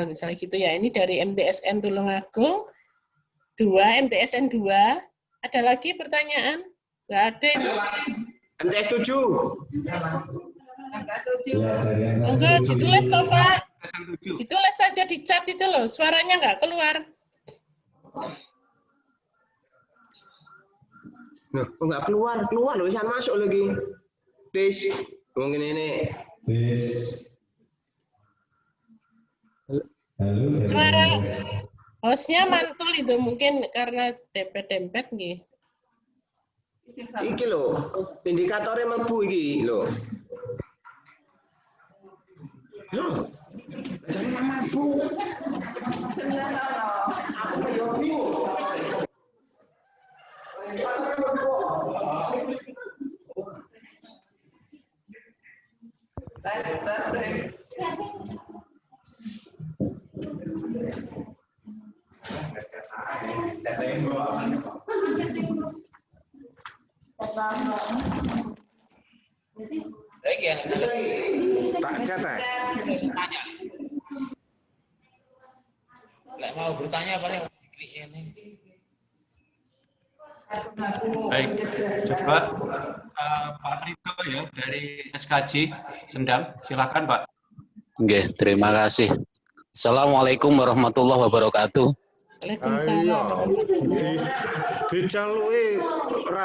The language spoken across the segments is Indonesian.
misalnya gitu ya. Ini dari MTSN Tulungagung 2, MTSN 2. Ada lagi pertanyaan? Nggak ada itu. MTS 7. Enggak, ditulis toh Pak. Ditulis saja di chat itu loh, suaranya nggak keluar. Loh, nggak keluar loh, bisa masuk lagi. Tes, mungkin ini. Suara hostnya mantul itu mungkin karena dempet-dempet nih. Iki loh, indikatornya mlebu iki loh. Loh, jangan mabuk. Pak catat. Mau bertanya paling ini. Baik, coba Pak Rito ya dari SKJ Sendang, silakan Pak. Oke, terima kasih. Assalamualaikum warahmatullahi wabarakatuh. Waalaikumsalam.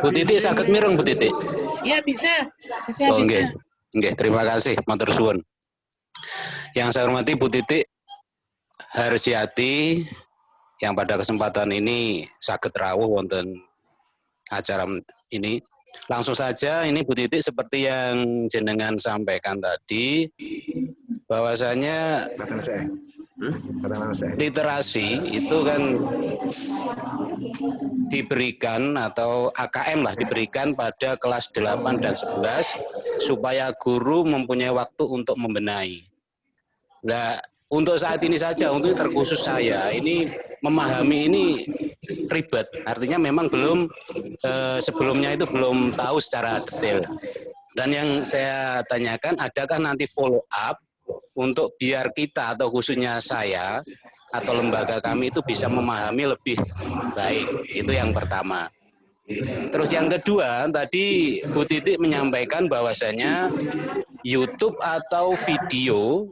Bu Titi saged mireng Bu Titi? Ya bisa. Oh, bisa. Nggih, terima kasih matur suwun. Yang saya hormati Bu Titi Harsiati yang pada kesempatan ini saged rawuh wonten acara ini. Langsung saja ini Bu Titi seperti yang jenengan sampaikan tadi bahwasanya literasi itu kan diberikan atau AKM lah diberikan pada kelas 8 dan 11 supaya guru mempunyai waktu untuk membenahi. Nah, untuk saat ini saja, untuk terkhusus saya, ini memahami ini ribet. Artinya memang belum, sebelumnya itu belum tahu secara detail. Dan yang saya tanyakan, adakah nanti follow up untuk biar kita atau khususnya saya atau lembaga kami itu bisa memahami lebih baik. Itu yang pertama. Terus yang kedua, tadi Bu Titi menyampaikan bahwasanya YouTube atau video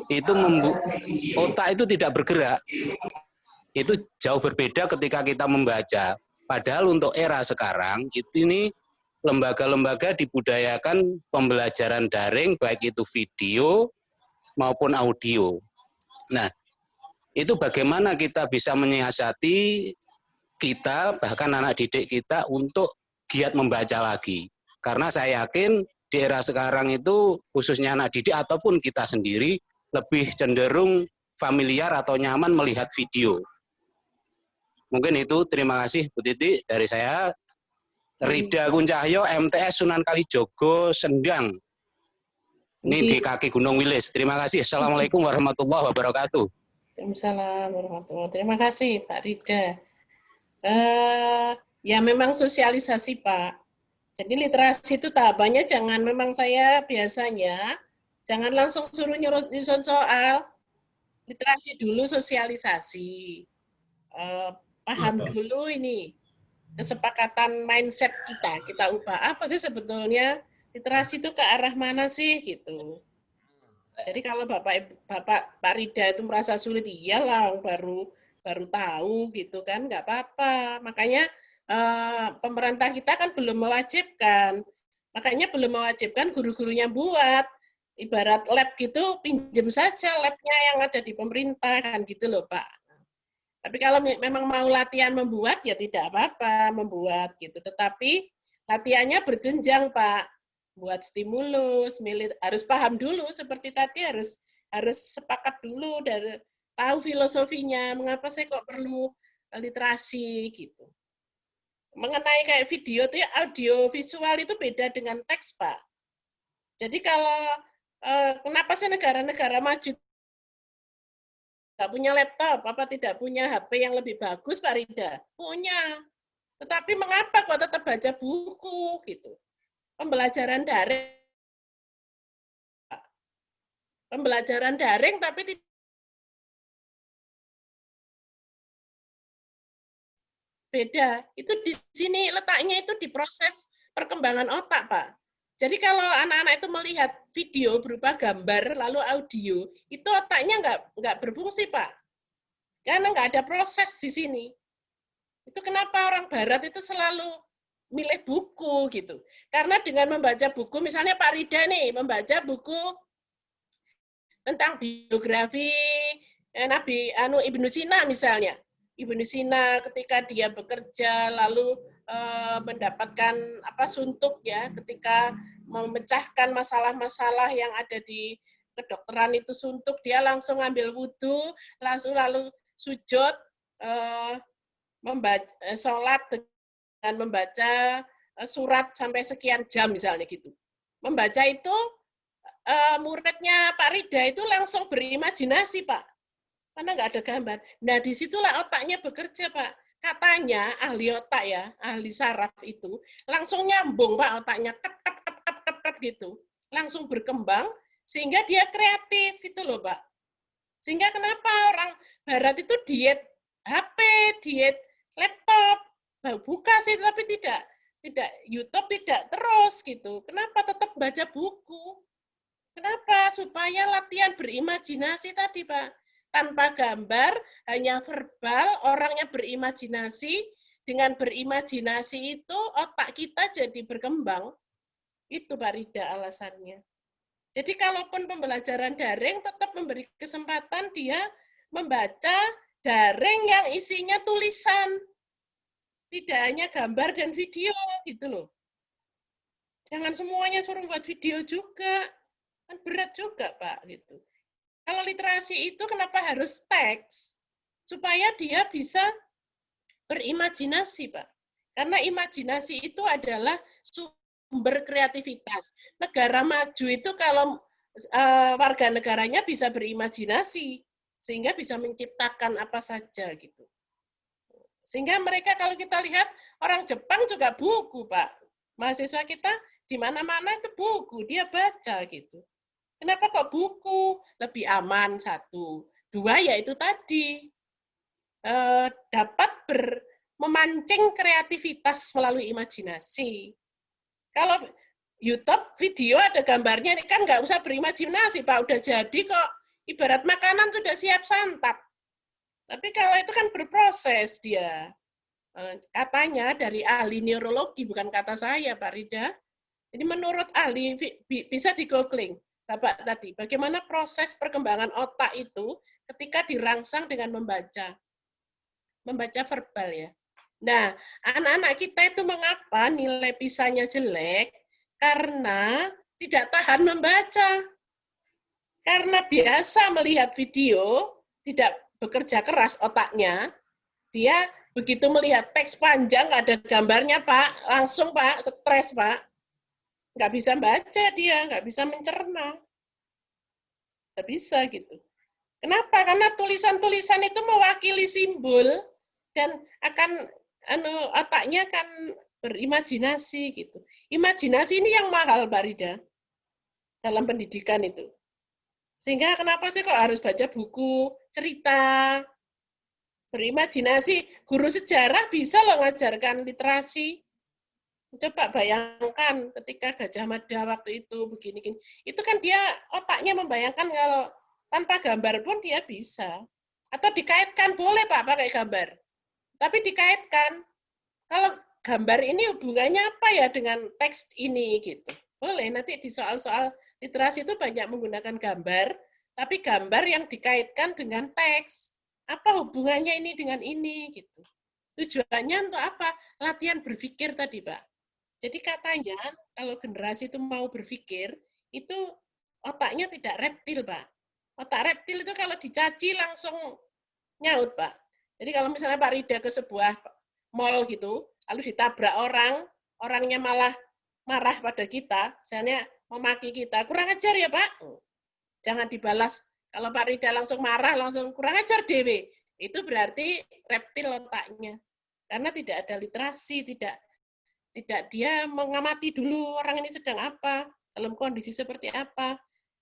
itu otak itu tidak bergerak. Itu jauh berbeda ketika kita membaca. Padahal untuk era sekarang ini lembaga-lembaga dibudayakan pembelajaran daring baik itu video maupun audio. Nah, itu bagaimana kita bisa menyiasati kita, bahkan anak didik kita untuk giat membaca lagi. Karena saya yakin di era sekarang itu khususnya anak didik ataupun kita sendiri lebih cenderung familiar atau nyaman melihat video. Mungkin itu, terima kasih Bu Titi dari saya. Rida Kuncahyo, MTS Sunan Kalijogo, Sendang. Ini di kaki Gunung Wilis. Terima kasih. Assalamualaikum warahmatullahi wabarakatuh. Waalaikumsalam warahmatullahi wabarakatuh. Terima kasih Pak Rida. Ya memang sosialisasi Pak. Jadi literasi itu tahapannya jangan, memang saya biasanya jangan langsung suruh nyusun soal. Literasi dulu, sosialisasi. Paham dulu ini kesepakatan mindset kita ubah apa sih sebetulnya literasi itu ke arah mana sih gitu. Jadi kalau Pak Rida itu merasa sulit, iyalah baru tahu gitu kan, nggak apa-apa. Makanya pemerintah kita kan belum mewajibkan. Makanya belum mewajibkan guru-gurunya buat. Ibarat lab gitu, pinjem saja labnya yang ada di pemerintah kan gitu loh Pak. Tapi kalau memang mau latihan membuat ya tidak apa-apa membuat gitu. Tetapi latihannya berjenjang Pak. Buat stimulus, harus paham dulu seperti tadi, harus sepakat dulu dari tahu filosofinya, mengapa saya kok perlu literasi gitu. Mengenai kayak video itu ya, audio visual itu beda dengan teks Pak. Jadi kalau kenapa sih negara-negara maju tidak punya laptop, apa tidak punya HP yang lebih bagus Pak Rida? Punya. Tetapi mengapa kok tetap baca buku gitu? Pembelajaran daring tapi Beda. Itu di sini letaknya itu di proses perkembangan otak, Pak. Jadi kalau anak-anak itu melihat video berupa gambar lalu audio, itu otaknya nggak berfungsi, Pak. Karena nggak ada proses di sini. Itu kenapa orang Barat itu selalu milih buku gitu. Karena dengan membaca buku, misalnya Pak Rida nih membaca buku tentang biografi Nabi Ibnu Sina misalnya. Ibnu Sina ketika dia bekerja lalu mendapatkan suntuk ya ketika memecahkan masalah-masalah yang ada di kedokteran itu suntuk, dia langsung ambil wudhu, lalu sujud sholat dengan membaca surat sampai sekian jam misalnya gitu. Membaca itu muridnya Pak Rida itu langsung berimajinasi, Pak. Karena nggak ada gambar. Nah, disitulah otaknya bekerja, Pak. Katanya ahli otak ya, ahli saraf itu langsung nyambung, Pak, otaknya tep gitu. Langsung berkembang sehingga dia kreatif itu loh, Pak. Sehingga kenapa orang Barat itu diet HP, diet laptop, buka sih tapi tidak YouTube tidak terus gitu. Kenapa tetap baca buku? Kenapa? Supaya latihan berimajinasi tadi, Pak. Tanpa gambar, hanya verbal, orangnya berimajinasi. Dengan berimajinasi itu, otak kita jadi berkembang. Itu, Pak Rida, alasannya. Jadi, kalaupun pembelajaran daring, tetap memberi kesempatan dia membaca daring yang isinya tulisan. Tidak hanya gambar dan video, gitu loh. Jangan semuanya suruh buat video juga. Kan berat juga, Pak, gitu. Kalau literasi itu kenapa harus teks? Supaya dia bisa berimajinasi, Pak. Karena imajinasi itu adalah sumber kreativitas. Negara maju itu kalau warga negaranya bisa berimajinasi, sehingga bisa menciptakan apa saja, gitu. Sehingga mereka kalau kita lihat, orang Jepang juga buku, Pak. Mahasiswa kita di mana-mana itu buku, dia baca, gitu. Kenapa kok buku? Lebih aman, satu. Dua, yaitu tadi. Dapat memancing kreativitas melalui imajinasi. Kalau YouTube, video ada gambarnya, kan nggak usah berimajinasi, Pak. Udah jadi kok. Ibarat makanan sudah siap santap. Tapi kalau itu kan berproses dia. Katanya dari ahli neurologi, bukan kata saya, Pak Rida. Jadi menurut ahli, bisa di-googling. Bapak tadi, bagaimana proses perkembangan otak itu ketika dirangsang dengan membaca verbal ya. Nah, anak-anak kita itu mengapa nilai PISA-nya jelek? Karena tidak tahan membaca. Karena biasa melihat video, tidak bekerja keras otaknya, dia begitu melihat teks panjang, nggak ada gambarnya, Pak, langsung, Pak, stres, Pak. Nggak bisa baca dia, nggak bisa mencerna. Nggak bisa gitu. Kenapa? Karena tulisan-tulisan itu mewakili simbol dan akan otaknya akan berimajinasi gitu. Imajinasi ini yang mahal, Mbak Rida, dalam pendidikan itu. Sehingga kenapa sih kok harus baca buku, cerita, berimajinasi? Guru sejarah bisa loh ngajarkan literasi. Coba bayangkan ketika Gajah Mada waktu itu begini-gini. Itu kan dia otaknya membayangkan kalau tanpa gambar pun dia bisa. Atau dikaitkan, boleh Pak pakai gambar. Tapi dikaitkan. Kalau gambar ini hubungannya apa ya dengan teks ini gitu. Boleh, nanti di soal-soal literasi itu banyak menggunakan gambar, tapi gambar yang dikaitkan dengan teks. Apa hubungannya ini dengan ini gitu. Tujuannya untuk apa? Latihan berpikir tadi, Pak. Jadi katanya kalau generasi itu mau berpikir, itu otaknya tidak reptil, Pak. Otak reptil itu kalau dicaci langsung nyaut, Pak. Jadi kalau misalnya Pak Rida ke sebuah mall gitu, lalu ditabrak orang, orangnya malah marah pada kita, misalnya memaki kita, kurang ajar ya Pak. Jangan dibalas. Kalau Pak Rida langsung marah, langsung kurang ajar dewe. Itu berarti reptil otaknya. Karena tidak ada literasi, tidak dia mengamati dulu orang ini sedang apa, dalam kondisi seperti apa,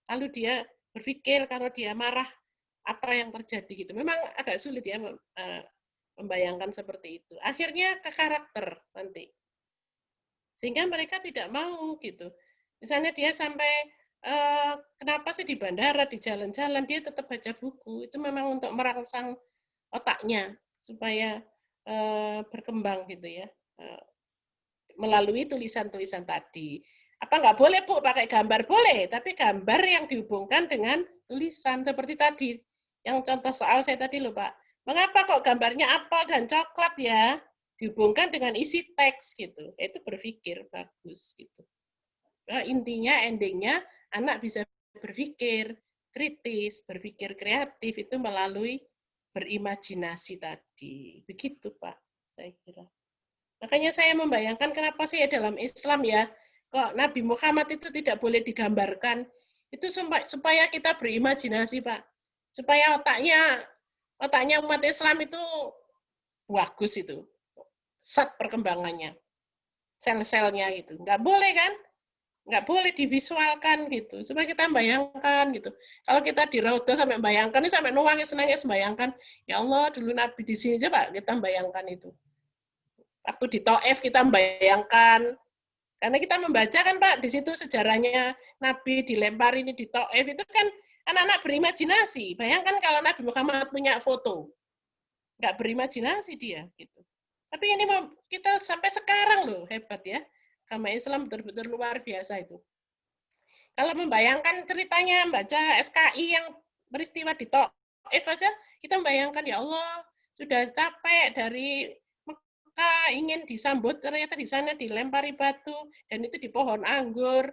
lalu dia berpikir kalau dia marah apa yang terjadi gitu. Memang agak sulit ya membayangkan seperti itu. Akhirnya ke karakter nanti. Sehingga mereka tidak mau gitu. Misalnya dia sampai kenapa sih di bandara, di jalan-jalan dia tetap baca buku. Itu memang untuk merangsang otaknya supaya berkembang gitu ya. Melalui tulisan-tulisan tadi. Apa nggak boleh Bu pakai gambar? Boleh, tapi gambar yang dihubungkan dengan tulisan seperti tadi. Yang contoh soal saya tadi loh Pak. Mengapa kok gambarnya apel dan coklat ya? Dihubungkan dengan isi teks gitu. Itu berpikir bagus gitu. Nah, intinya, endingnya anak bisa berpikir kritis, berpikir kreatif itu melalui berimajinasi tadi. Begitu Pak, saya kira. Makanya saya membayangkan kenapa sih ya dalam Islam ya, kok Nabi Muhammad itu tidak boleh digambarkan. Itu supaya kita berimajinasi, Pak. Supaya otaknya umat Islam itu bagus itu. Sat perkembangannya. Sel-selnya gitu. Nggak boleh kan? Nggak boleh divisualkan gitu. Supaya kita bayangkan gitu. Kalau kita di Raudhah sampai bayangkan, ini sampai nangis-nangis bayangkan. Ya Allah, dulu Nabi di sini aja Pak, kita bayangkan itu. Waktu di Taif kita membayangkan, karena kita membaca kan Pak, di situ sejarahnya Nabi dilempar ini di Taif, itu kan anak-anak berimajinasi. Bayangkan kalau Nabi Muhammad punya foto, nggak berimajinasi dia. Gitu. Tapi ini kita sampai sekarang loh, hebat ya. Agama Islam betul-betul luar biasa itu. Kalau membayangkan ceritanya, baca SKI yang peristiwa di Taif aja, kita membayangkan, ya Allah, sudah capek dari ingin disambut, ternyata di sana dilempari batu, dan itu di pohon anggur.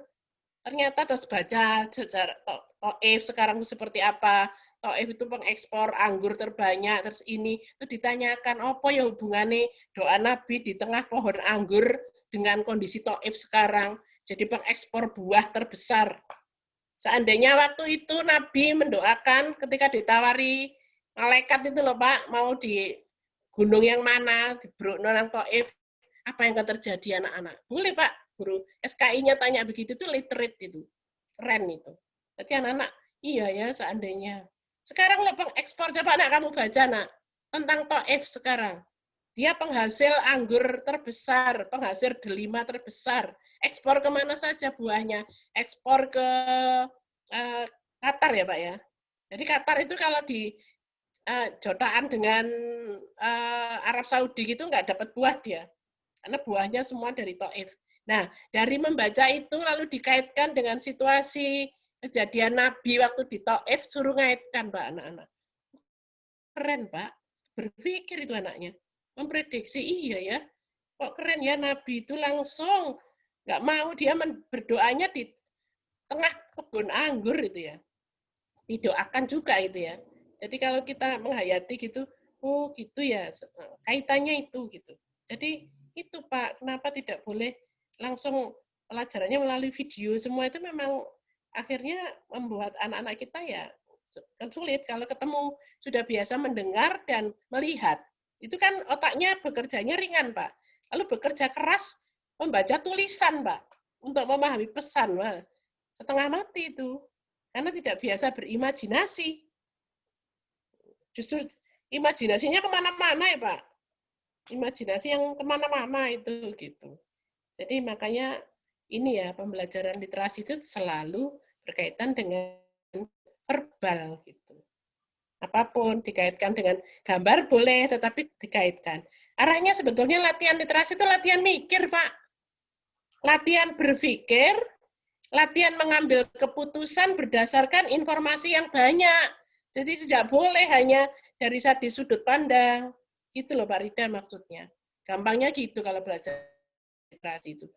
Ternyata terus baca sejarah Taif sekarang seperti apa. Taif itu pengekspor anggur terbanyak, terus ini itu ditanyakan, apa ya hubungannya doa Nabi di tengah pohon anggur dengan kondisi Taif sekarang, jadi pengekspor buah terbesar. Seandainya waktu itu Nabi mendoakan ketika ditawari malaikat itu loh Pak, mau di gunung yang mana, di Nang Taif, apa yang akan terjadi anak-anak? Boleh Pak, guru SKI-nya tanya begitu, itu literate itu. Keren itu. Berarti anak-anak, iya ya seandainya. Sekarang lo pengekspor, coba anak kamu baca nak, tentang Taif sekarang. Dia penghasil anggur terbesar, penghasil delima terbesar. Ekspor kemana saja buahnya? Ekspor ke Qatar ya Pak ya. Jadi Qatar itu kalau di jodohan dengan Arab Saudi gitu nggak dapat buah dia, karena buahnya semua dari Taif. Nah, dari membaca itu lalu dikaitkan dengan situasi kejadian Nabi waktu di Taif, suruh ngaitkan Pak anak-anak. Keren Pak, berpikir itu anaknya, memprediksi iya ya, kok keren ya Nabi itu langsung nggak mau dia berdoanya di tengah kebun anggur itu ya, didoakan juga itu ya. Jadi kalau kita menghayati gitu, oh gitu ya, kaitannya itu gitu. Jadi itu Pak, kenapa tidak boleh langsung pelajarannya melalui video, semua itu memang akhirnya membuat anak-anak kita ya sulit kalau ketemu sudah biasa mendengar dan melihat. Itu kan otaknya bekerjanya ringan Pak. Lalu bekerja keras membaca tulisan Pak, untuk memahami pesan. Wah, setengah mati itu, karena tidak biasa berimajinasi. Justru imajinasinya kemana-mana ya Pak. Imajinasi yang kemana-mana itu gitu. Jadi makanya ini ya pembelajaran literasi itu selalu berkaitan dengan verbal gitu. Apapun dikaitkan dengan gambar boleh, tetapi dikaitkan. Arahnya sebetulnya latihan literasi itu latihan mikir Pak. Latihan berpikir, latihan mengambil keputusan berdasarkan informasi yang banyak. Jadi tidak boleh hanya dari sudut pandang. Gitu loh Pak Rida maksudnya. Gampangnya gitu kalau belajar literasi itu.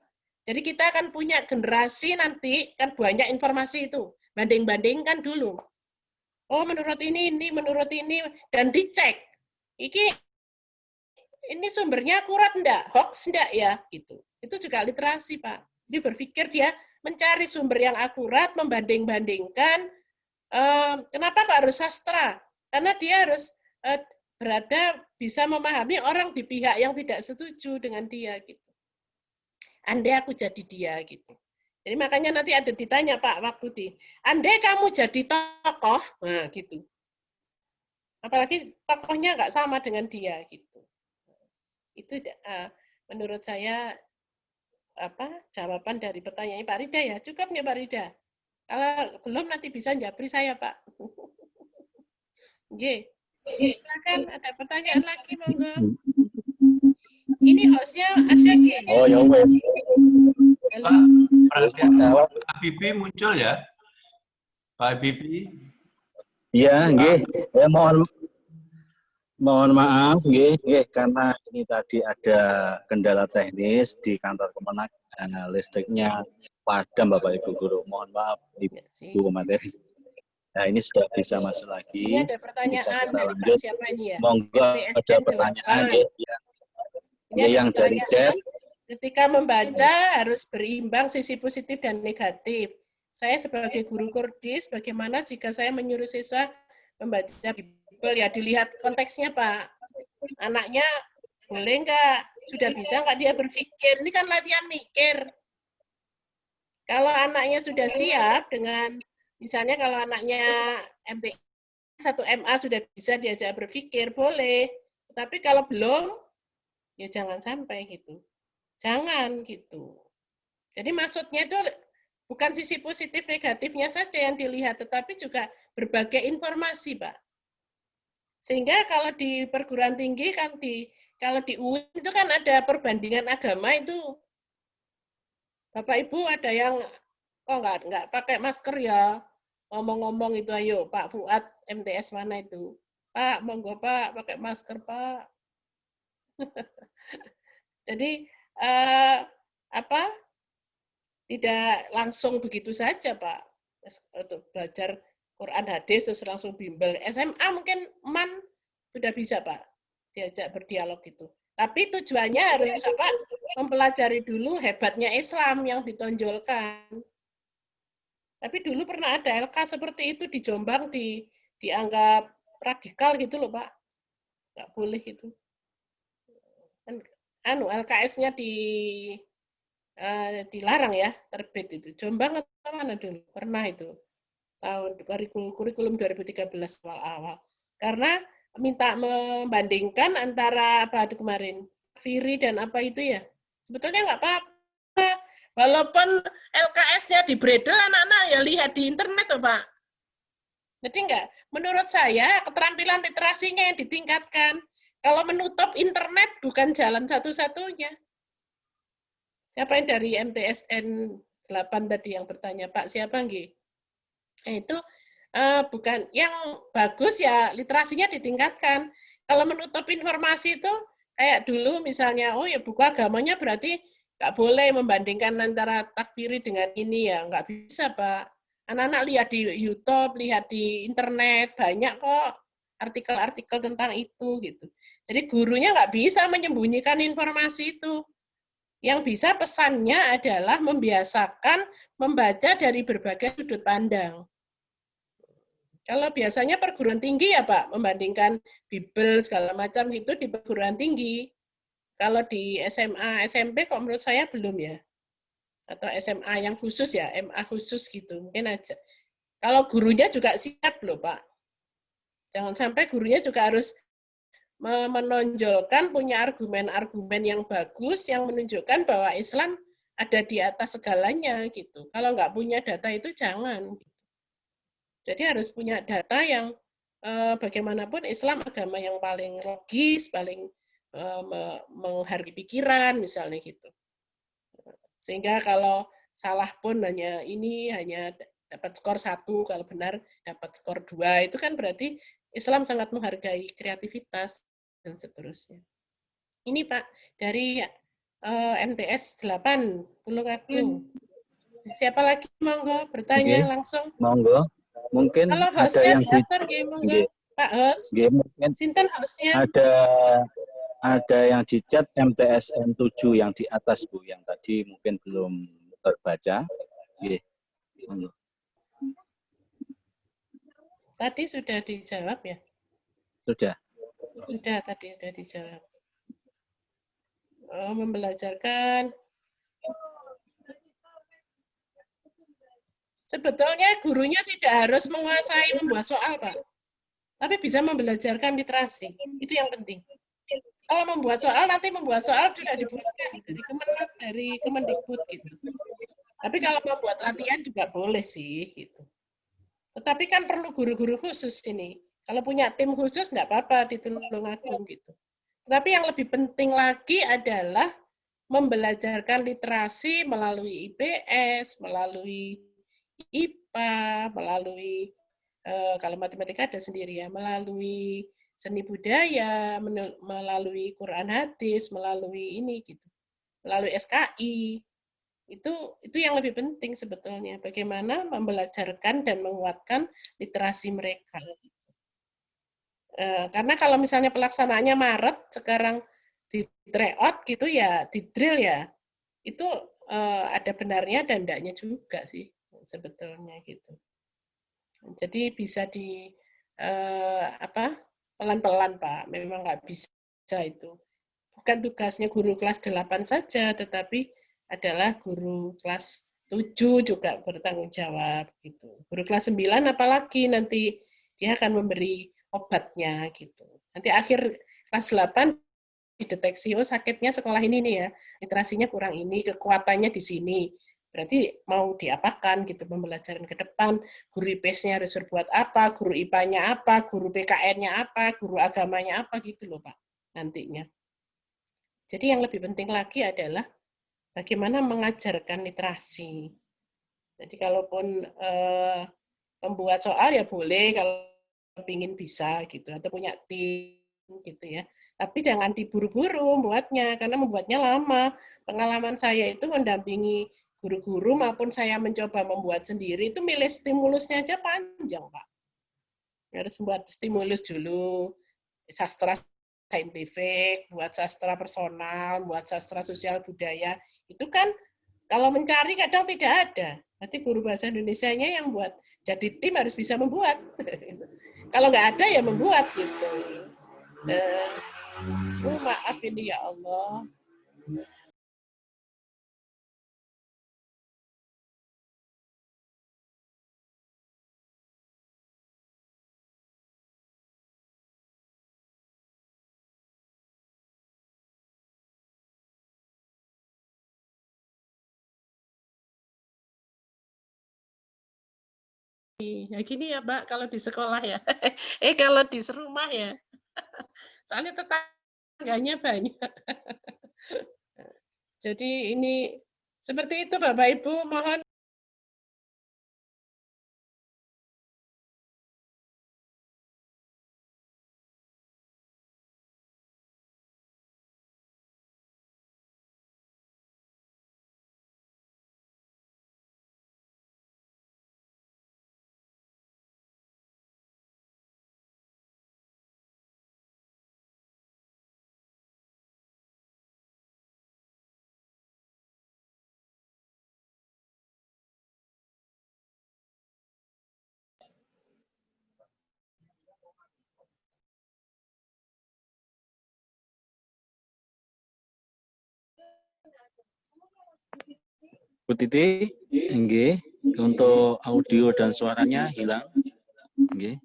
Jadi kita akan punya generasi nanti, kan banyak informasi itu. Banding-bandingkan dulu. Oh menurut ini, menurut ini, dan dicek. Ini sumbernya akurat enggak? Hoax enggak ya? Gitu. Itu juga literasi Pak. Dia berpikir dia mencari sumber yang akurat, membanding-bandingkan. Kenapa kok harus sastra? Karena dia harus berada bisa memahami orang di pihak yang tidak setuju dengan dia gitu. Andai aku jadi dia gitu. Jadi makanya nanti ada ditanya Pak waktu andai kamu jadi tokoh, nah gitu. Apalagi tokohnya nggak sama dengan dia gitu. Itu menurut saya jawaban dari pertanyaan Pak Rida ya. Cukup nggak Pak Rida? Kalau belum nanti bisa japri saya Pak. Oke. Silakan ada pertanyaan lagi monggo. Ini hostnya ada kayaknya. Oh ya wes. Halo. Perhatian Pak Habibie muncul ya. Pak Habibie. Iya, nggih. Mohon maaf nggih, karena ini tadi ada kendala teknis di kantor Kemenak, listriknya padam Bapak Ibu Guru. Mohon maaf Ibu materi. Nah, ini sudah bisa masuk lagi. Ini ada pertanyaan dari lanjut. Pak siapa ini ya? Monggo ada pertanyaan Ini ada yang dari chat. Ketika membaca harus berimbang sisi positif dan negatif. Saya sebagai guru Kurdis, bagaimana jika saya menyuruh siswa membaca Bible? Ya dilihat konteksnya Pak. Anaknya boleh nggak? Sudah bisa nggak dia berpikir? Ini kan latihan mikir. Kalau anaknya sudah siap dengan, misalnya kalau anaknya MTI 1 MA sudah bisa diajak berpikir, boleh. Tapi kalau belum, ya jangan sampai gitu. Jangan gitu. Jadi maksudnya itu bukan sisi positif negatifnya saja yang dilihat, tetapi juga berbagai informasi, Pak. Sehingga kalau di perguruan tinggi kan kalau di UI itu kan ada perbandingan agama itu. Bapak Ibu ada yang kok nggak pakai masker ya, ngomong-ngomong itu, ayo Pak Fuad MTS mana itu, Pak monggo Pak pakai masker Pak. Jadi tidak langsung begitu saja Pak untuk belajar Quran hadis terus langsung bimbel. SMA mungkin sudah bisa Pak diajak berdialog gitu. Tapi tujuannya harus mempelajari dulu hebatnya Islam yang ditonjolkan. Tapi dulu pernah ada LK seperti itu di Jombang dianggap radikal gitu loh Pak. Nggak boleh itu. LKS-nya dilarang ya, terbit itu. Jombang atau mana dulu? Pernah itu. Tahun kurikulum 2013 awal-awal. Karena minta membandingkan antara apa itu kemarin, Firi dan apa itu ya. Sebetulnya nggak apa-apa. Walaupun LKS-nya dibredel, anak-anak ya lihat di internet loh Pak. Jadi menurut saya keterampilan literasinya yang ditingkatkan. Kalau menutup internet bukan jalan satu-satunya. Siapa yang dari MTSN 8 tadi yang bertanya, Pak, siapa nggih? Itu bukan yang bagus ya literasinya ditingkatkan. Kalau menutup informasi itu kayak dulu misalnya, oh ya buku agamanya berarti nggak boleh membandingkan antara takfiri dengan ini ya, nggak bisa Pak. Anak-anak lihat di YouTube, lihat di internet, banyak kok artikel-artikel tentang itu gitu. Jadi gurunya nggak bisa menyembunyikan informasi itu. Yang bisa pesannya adalah membiasakan membaca dari berbagai sudut pandang. Kalau biasanya perguruan tinggi ya Pak, membandingkan Bible segala macam gitu di perguruan tinggi. Kalau di SMA, SMP kok menurut saya belum ya. Atau SMA yang khusus ya, MA khusus gitu, mungkin aja. Kalau gurunya juga siap loh Pak. Jangan sampai gurunya juga harus menonjolkan punya argumen-argumen yang bagus yang menunjukkan bahwa Islam ada di atas segalanya gitu. Kalau nggak punya data itu jangan. Jadi harus punya data yang bagaimanapun Islam agama yang paling logis, paling menghargai pikiran misalnya gitu. Sehingga kalau salah pun hanya dapat skor 1, kalau benar dapat skor 2, itu kan berarti Islam sangat menghargai kreativitas dan seterusnya. Ini Pak dari MTS 8, Tulungagung. Siapa lagi monggo bertanya langsung? Monggo. Mungkin kalau ada yang diatur monggo. Pak host. Mungkin Sinten hostnya? Ada yang di chat MTSN 7 yang di atas Bu, yang tadi mungkin belum terbaca. Monggo. Tadi sudah dijawab ya? Sudah. Sudah, tadi sudah dijawab. Oh, membelajarkan. Sebetulnya gurunya tidak harus menguasai membuat soal, Pak. tapi bisa membelajarkan literasi. Itu yang penting. Kalau membuat soal, nanti membuat soal sudah dibuatkan dari Kemenak, dari Kemendikbud gitu. Tapi kalau membuat latihan juga boleh sih gitu. Tetapi kan perlu guru-guru khusus ini. Kalau punya tim khusus nggak apa-apa di Tulungagung gitu. Tapi yang lebih penting lagi adalah membelajarkan literasi melalui IPS, melalui IPA, melalui kalau matematika ada sendiri ya, melalui seni budaya, melalui Quran hadis, melalui ini gitu, melalui SKI. Itu yang lebih penting sebetulnya, bagaimana membelajarkan dan menguatkan literasi mereka. Karena kalau misalnya pelaksanaannya Maret, sekarang di tryout gitu ya, di drill ya, itu ada benarnya dan enggaknya juga sih sebetulnya gitu. Jadi bisa di pelan-pelan Pak, memang nggak bisa itu. Bukan tugasnya guru kelas 8 saja, tetapi adalah guru kelas 7 juga bertanggung jawab gitu. Guru kelas 9 apalagi nanti dia akan memberi obatnya gitu. Nanti akhir kelas 8 dideteksi, oh sakitnya sekolah ini nih ya, literasinya kurang ini, kekuatannya di sini. Berarti mau diapakan gitu pembelajaran ke depan, guru IPS-nya harus berbuat apa, guru IPA-nya apa, guru PKN-nya apa, guru agamanya apa gitu loh Pak nantinya. Jadi yang lebih penting lagi adalah bagaimana mengajarkan literasi. Jadi kalaupun membuat soal ya boleh kalau ingin bisa gitu, atau punya tim gitu ya. Tapi jangan diburu-buru membuatnya, karena membuatnya lama. Pengalaman saya itu mendampingi guru-guru maupun saya mencoba membuat sendiri, itu milih stimulusnya aja panjang, Pak. Harus membuat stimulus dulu, sastra saintifik, buat sastra personal, buat sastra sosial budaya. Itu kan kalau mencari kadang tidak ada. Nanti guru bahasa Indonesianya yang buat. Jadi tim harus bisa membuat. Kalau nggak ada ya membuat gitu. Maaf ini ya Allah. Ya gini ya Mbak, kalau di sekolah ya. Kalau di serumah ya. Soalnya tetangganya banyak. Jadi ini seperti itu Bapak Ibu, mohon. Bu Titi, nggih, untuk audio dan suaranya hilang. Nggih.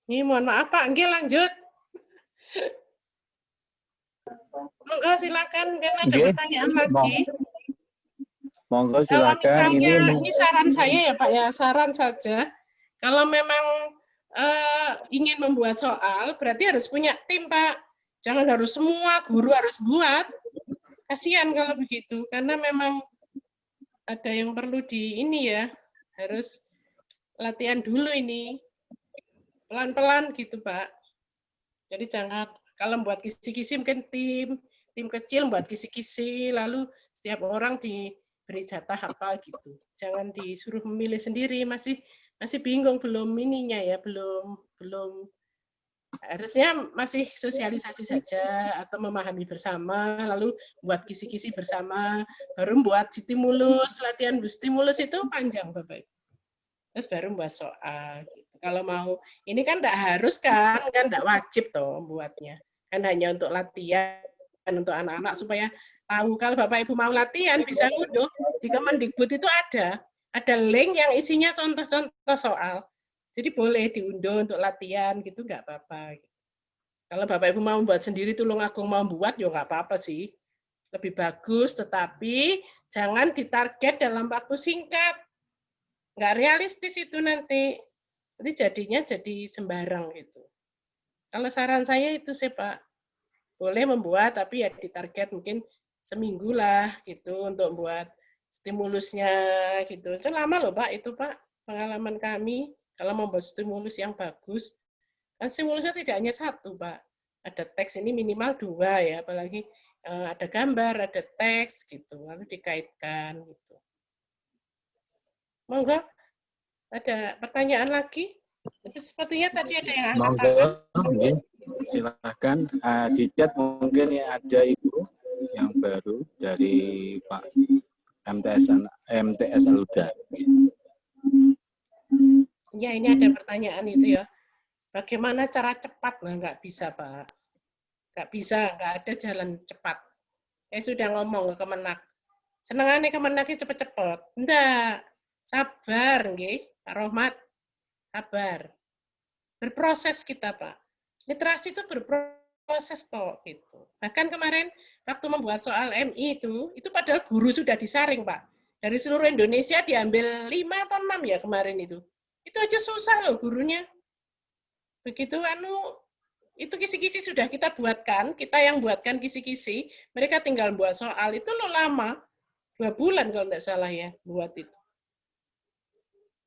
Ini mohon maaf Pak, nggih lanjut. Monggo silakan, kan ada pertanyaan lagi. Monggo Kalau silakan. misalnya, ini saran saya ya Pak ya, saran saja. Kalau memang ingin membuat soal, berarti harus punya tim Pak. Jangan harus semua guru harus buat. Kasihan kalau begitu, karena memang ada yang perlu di ini ya, harus latihan dulu ini. Pelan-pelan gitu Pak. Jadi jangan, kalau buat kisi-kisi mungkin tim kecil buat kisi-kisi, lalu setiap orang diberi jatah apa gitu. Jangan disuruh memilih sendiri, masih bingung belum ininya ya, belum Harusnya masih sosialisasi saja atau memahami bersama, lalu buat kisi-kisi bersama, baru buat stimulus, latihan stimulus itu panjang Bapak. Terus baru buat soal. Gitu. Kalau mau, ini kan enggak harus kan enggak wajib toh buatnya. Kan hanya untuk latihan, untuk anak-anak supaya tahu. Kalau Bapak Ibu mau latihan bisa ngunduh di Kemendikbud itu ada link yang isinya contoh-contoh soal. Jadi boleh diunduh untuk latihan gitu nggak apa-apa. Kalau Bapak Ibu mau buat sendiri, Tulung Agung mau buat ya nggak apa-apa sih. Lebih bagus, tetapi jangan ditarget dalam waktu singkat. Nggak realistis itu nanti. Nanti jadinya jadi sembarang gitu. Kalau saran saya itu sih Pak, boleh membuat tapi ya ditarget mungkin seminggu lah gitu untuk buat stimulusnya gitu. Itu lama loh Pak itu Pak, pengalaman kami kalau membuat stimulus yang bagus. Kan stimulusnya tidak hanya satu Pak, ada teks ini minimal 2 ya, apalagi ada gambar, ada teks gitu, lalu dikaitkan gitu. Monggo, ada pertanyaan lagi? Itu sepertinya tadi ada yang angkat tangan. Monggo, silakan di chat mungkin ya ada Ibu yang baru dari Pak MTS Aluda. Ya, ini ada pertanyaan itu ya. Bagaimana cara cepat? Nah, nggak bisa, Pak. Nggak bisa, nggak ada jalan cepat. Saya sudah ngomong ke Kemenak. Senengannya Kemenaknya cepet-cepet. Enggak. Sabar, nggih, Pak Rohmat. Sabar. Berproses kita, Pak. Literasi itu berproses kok, gitu. Bahkan kemarin waktu membuat soal MI itu padahal guru sudah disaring, Pak. Dari seluruh Indonesia diambil 5 atau 6 ya kemarin itu. Itu aja susah loh gurunya. Begitu itu kisi-kisi sudah kita buatkan, kita yang buatkan kisi-kisi, mereka tinggal buat soal, itu loh lama. 2 bulan kalau tidak salah ya, buat itu.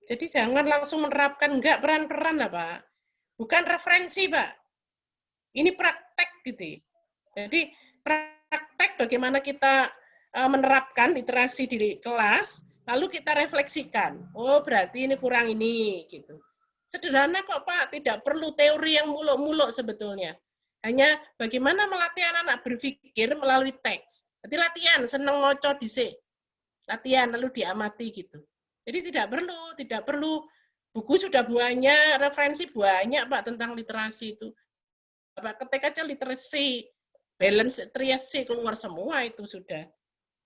Jadi jangan langsung menerapkan, enggak peran-peran lah Pak. Bukan referensi Pak. Ini praktek gitu. Jadi praktek bagaimana kita menerapkan literasi di kelas, lalu kita refleksikan. Oh berarti ini kurang ini, gitu. Sederhana kok Pak, tidak perlu teori yang muluk-muluk sebetulnya. Hanya bagaimana melatih anak-anak berpikir melalui teks. Jadi latihan, seneng ngoco dhisik. Latihan lalu diamati gitu. Jadi tidak perlu buku sudah banyak, referensi banyak Pak tentang literasi itu. Pak ketik aja literasi, balance triasi keluar semua itu sudah.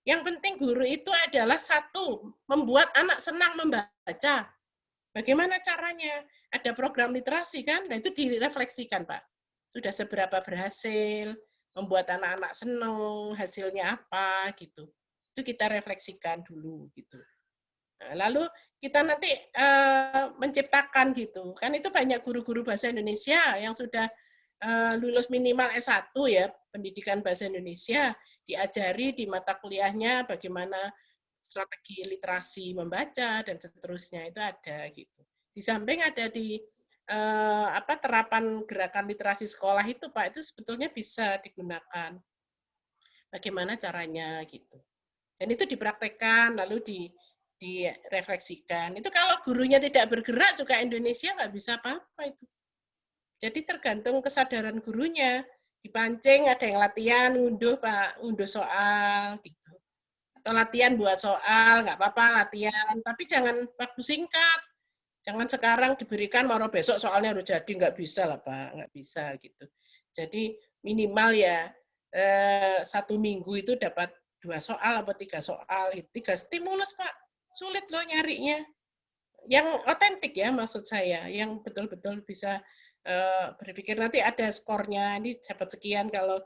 Yang penting guru itu adalah satu, membuat anak senang membaca. Bagaimana caranya? Ada program literasi kan? Nah itu direfleksikan Pak. Sudah seberapa berhasil, membuat anak-anak senang, hasilnya apa gitu. Itu kita refleksikan dulu gitu. Nah, lalu kita nanti menciptakan gitu. Kan itu banyak guru-guru bahasa Indonesia yang sudah lulus minimal S1 ya, pendidikan bahasa Indonesia, diajari di mata kuliahnya bagaimana strategi literasi membaca dan seterusnya itu ada gitu. Di samping ada di terapan gerakan literasi sekolah itu Pak, itu sebetulnya bisa digunakan. Bagaimana caranya gitu. Dan itu dipraktekkan lalu direfleksikan. Itu kalau gurunya tidak bergerak juga Indonesia nggak bisa apa-apa itu. Jadi tergantung kesadaran gurunya. Dipancing ada yang latihan, unduh Pak, unduh soal gitu. Atau latihan buat soal, nggak apa-apa latihan, tapi jangan waktu singkat. Jangan sekarang diberikan, mau besok soalnya harus jadi, nggak bisa lah Pak, nggak bisa gitu. Jadi minimal ya 1 minggu itu dapat 2 soal atau 3 soal, 3 stimulus Pak. Sulit loh nyarinya. Yang otentik ya maksud saya, yang betul-betul bisa berpikir nanti ada skornya, ini dapat sekian kalau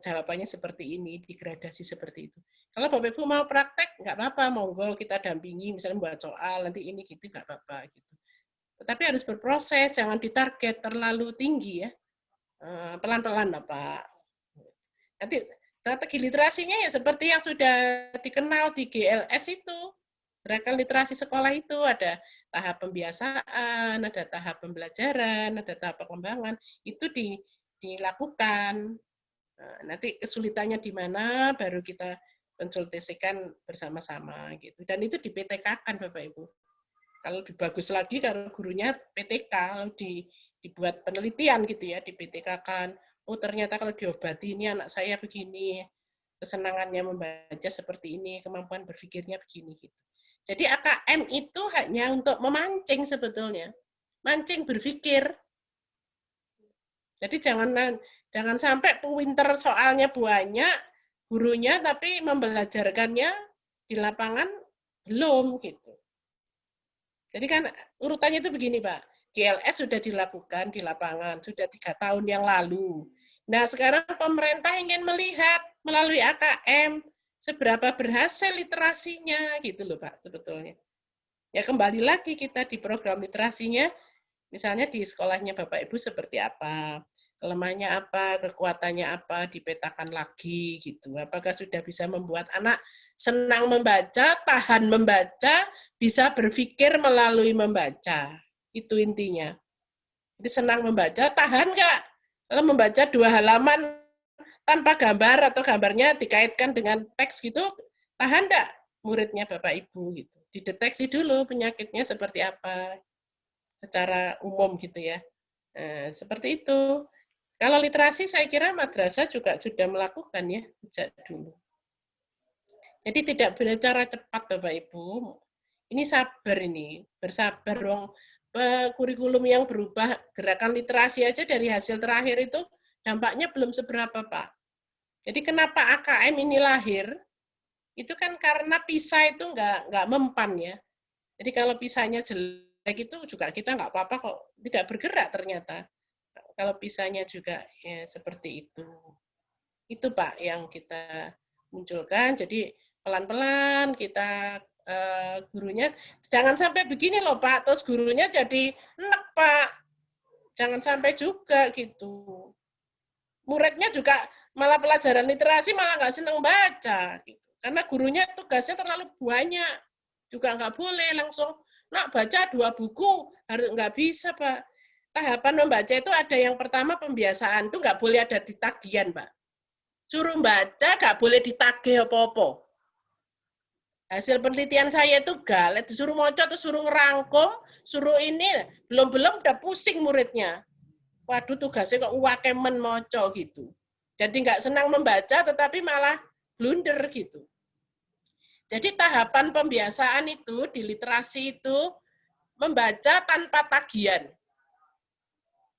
jawabannya seperti ini, digradasi seperti itu. Kalau Bapak Ibu mau praktek, nggak apa-apa, monggo kita dampingi, misalnya buat soal, nanti ini gitu, nggak apa-apa. Gitu. Tetapi harus berproses, jangan ditarget terlalu tinggi ya. Pelan-pelan lah Pak. Nanti strategi literasinya ya seperti yang sudah dikenal di GLS itu. Gerakan literasi sekolah itu ada tahap pembiasaan, ada tahap pembelajaran, ada tahap pengembangan. Itu dilakukan. Nanti kesulitannya di mana baru kita konsultasikan bersama-sama gitu. Dan itu di PTK-kan Bapak Ibu. Kalau lebih bagus lagi kalau gurunya PTK, kalau dibuat penelitian gitu ya, di PTK kan. Oh ternyata kalau diobati ini anak saya begini, kesenangannya membaca seperti ini, kemampuan berpikirnya begini gitu. Jadi AKM itu hanya untuk memancing sebetulnya, mancing berpikir. Jadi jangan sampai pinter soalnya banyak, gurunya tapi membelajarkannya di lapangan belum gitu. Jadi kan urutannya itu begini Pak, GLS sudah dilakukan di lapangan, sudah 3 tahun yang lalu. Nah sekarang pemerintah ingin melihat melalui AKM, seberapa berhasil literasinya gitu loh Pak sebetulnya. Ya kembali lagi kita di program literasinya, misalnya di sekolahnya Bapak Ibu seperti apa, kelemahannya apa, kekuatannya apa, dipetakan lagi gitu. Apakah sudah bisa membuat anak senang membaca, tahan membaca, bisa berpikir melalui membaca. Itu intinya. Jadi senang membaca, tahan nggak? Kalau membaca 2 halaman tanpa gambar atau gambarnya dikaitkan dengan teks gitu, tahan nggak muridnya Bapak Ibu gitu. Dideteksi dulu penyakitnya seperti apa secara umum gitu ya. Nah, seperti itu. Kalau literasi saya kira madrasah juga sudah melakukan ya sejak dulu. Jadi tidak berbicara cepat Bapak Ibu. Ini sabar ini, bersabar dong. Kurikulum yang berubah, gerakan literasi aja dari hasil terakhir itu dampaknya belum seberapa Pak. Jadi kenapa AKM ini lahir? Itu kan karena PISA itu nggak mempan ya. Jadi kalau PISA-nya jelek itu juga kita nggak apa-apa kok, tidak bergerak ternyata. Kalau PISA-nya juga ya seperti itu. Itu Pak yang kita munculkan. Jadi pelan-pelan kita gurunya jangan sampai begini loh Pak, terus gurunya jadi enek Pak. Jangan sampai juga gitu. Muridnya juga malah pelajaran literasi malah nggak senang baca gitu. Karena gurunya tugasnya terlalu banyak. Juga nggak boleh langsung nak baca 2 buku, harus nggak bisa Pak. Tahapan membaca itu ada yang pertama pembiasaan, itu nggak boleh ada ditagihan Pak. Suruh baca nggak boleh ditagih apa-apa. Hasil penelitian saya itu galet, disuruh moco atau suruh ngerangkum, suruh ini, belum-belum udah pusing muridnya. Waduh tugasnya kok wakemen moco gitu. Jadi nggak senang membaca tetapi malah blunder gitu. Jadi tahapan pembiasaan itu di literasi itu membaca tanpa tagihan.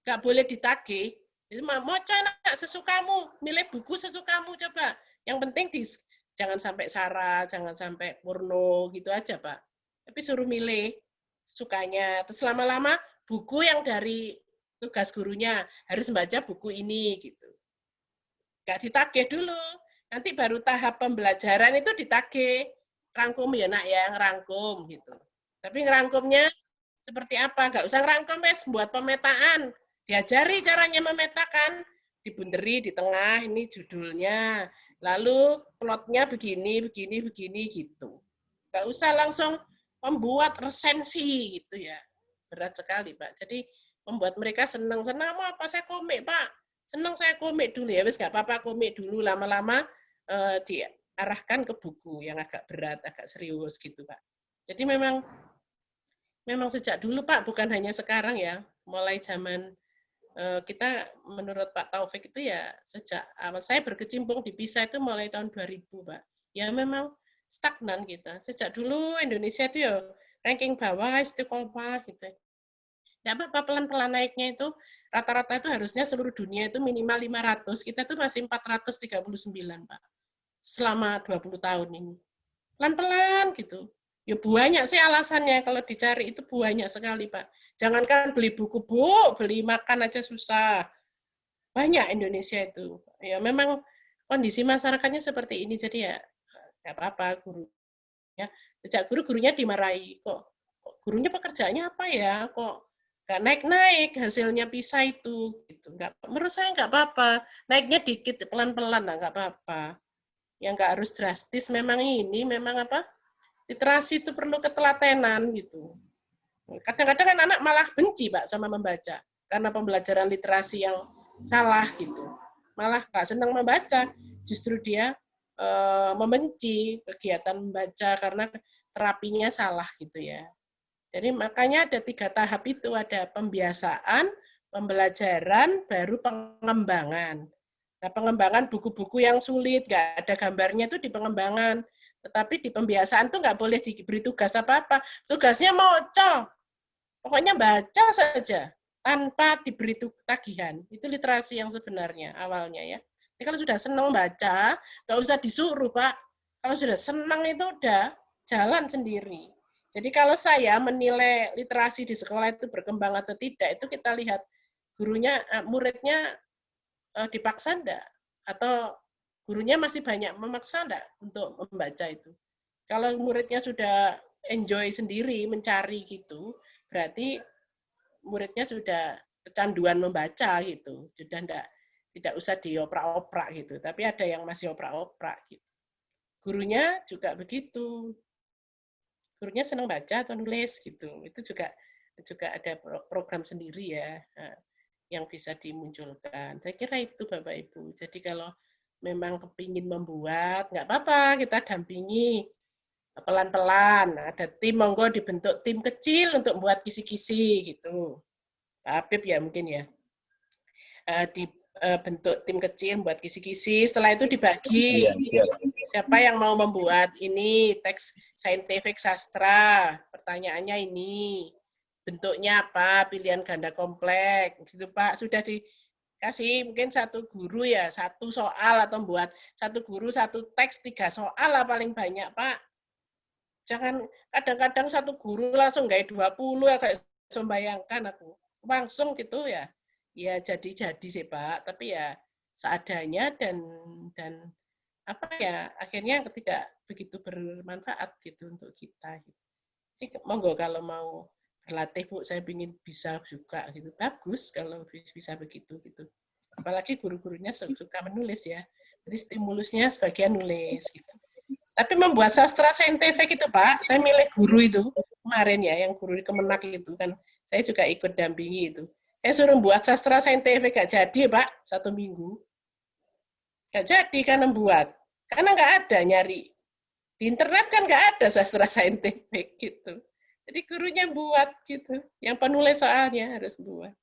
Nggak boleh ditagih. Jadi moco anak sesukamu, milih buku sesukamu coba. Yang penting jangan sampai sara, jangan sampai porno gitu aja Pak. Tapi suruh milih sukanya. Terus lama-lama buku yang dari tugas gurunya harus membaca buku ini gitu. Nggak ditagih dulu. Nanti baru tahap pembelajaran itu ditagih. Rangkum ya nak ya, ngerangkum gitu. Tapi ngerangkumnya seperti apa? Nggak usah ngerangkum wes, buat pemetaan. Diajari caranya memetakan, dibunderi di tengah, ini judulnya. Lalu plotnya begini, begini, begini gitu. Nggak usah langsung membuat resensi gitu ya. Berat sekali Pak. Jadi membuat mereka senang-senang, mau apa saya komik Pak? Senang saya komik dulu ya, wes nggak apa-apa komik dulu, lama-lama diarahkan ke buku yang agak berat, agak serius gitu Pak. Jadi memang sejak dulu Pak, bukan hanya sekarang ya, mulai zaman kita menurut Pak Taufik itu ya sejak awal saya berkecimpung di PISA itu mulai tahun 2000 Pak. Ya memang stagnan kita. Sejak dulu Indonesia itu ya ranking bawah, istiqomah gitu. Nggak apa-apa pelan-pelan naiknya itu rata-rata itu harusnya seluruh dunia itu minimal 500, kita tuh masih 439 Pak. Selama 20 tahun ini. Pelan-pelan gitu. Ya banyak sih alasannya kalau dicari itu banyak sekali Pak. Jangankan beli buku Bu, beli makan aja susah. Banyak Indonesia itu. Ya memang kondisi masyarakatnya seperti ini jadi ya nggak apa-apa gurunya. Sejak gurunya dimarahi kok gurunya pekerjaannya apa ya? Kok nggak naik-naik hasilnya PISA itu gitu. Menurut saya nggak apa-apa. Naiknya dikit pelan-pelan lah nggak apa-apa. Yang nggak harus drastis memang apa? Literasi itu perlu ketelatenan gitu. Kadang-kadang kan anak malah benci Pak sama membaca karena pembelajaran literasi yang salah gitu. Malah nggak senang membaca, justru dia membenci kegiatan membaca karena terapinya salah gitu ya. Jadi makanya ada 3 tahap itu, ada pembiasaan, pembelajaran baru pengembangan. Nah, pengembangan buku-buku yang sulit, nggak ada gambarnya itu di pengembangan. Tetapi di pembiasaan tuh nggak boleh diberi tugas apa-apa. Tugasnya moco. Pokoknya baca saja tanpa diberi tagihan. Itu literasi yang sebenarnya awalnya ya. Jadi kalau sudah senang baca, nggak usah disuruh, Pak. Kalau sudah senang itu udah jalan sendiri. Jadi kalau saya menilai literasi di sekolah itu berkembang atau tidak, itu kita lihat gurunya, muridnya dipaksa enggak? Atau gurunya masih banyak memaksa enggak untuk membaca itu? Kalau muridnya sudah enjoy sendiri, mencari gitu, berarti muridnya sudah kecanduan membaca gitu. Sudah tidak usah dioprak-oprak gitu. Tapi ada yang masih oprak-oprak gitu. Gurunya juga begitu. Gurunya senang baca atau nulis gitu. Itu juga ada program sendiri ya. Yang bisa dimunculkan. Saya kira itu Bapak Ibu. Jadi kalau memang kepingin membuat, nggak apa-apa, kita dampingi pelan-pelan. Ada tim, monggo dibentuk tim kecil untuk buat kisi-kisi gitu. Pak Habib ya mungkin ya. Dibentuk tim kecil buat kisi-kisi, setelah itu dibagi. Siapa yang mau membuat ini teks saintifik sastra, pertanyaannya ini. Bentuknya apa, pilihan ganda kompleks, gitu Pak. Sudah dikasih mungkin satu guru ya, satu soal atau buat satu guru, satu teks, 3 soal lah paling banyak Pak. Jangan kadang-kadang satu guru langsung gak 20 ya, kayak membayangkan aku. Langsung gitu ya. Ya jadi-jadi sih Pak, tapi ya seadanya dan apa ya, akhirnya tidak begitu bermanfaat gitu untuk kita. Jadi monggo kalau mau berlatih Bu, saya ingin bisa juga gitu. Bagus kalau bisa begitu gitu. Apalagi guru-gurunya suka menulis ya. Jadi stimulusnya sebagian nulis gitu. Tapi membuat sastra saintifik itu Pak, saya milih guru itu kemarin ya, yang guru di Kemenak itu kan, saya juga ikut dampingi itu. Saya suruh buat sastra saintifik, gak jadi Pak, 1 minggu. Gak jadi kan membuat, karena nggak ada nyari. Di internet kan nggak ada sastra saintifik gitu. Jadi gurunya buat gitu. Yang penulis soalnya harus buat.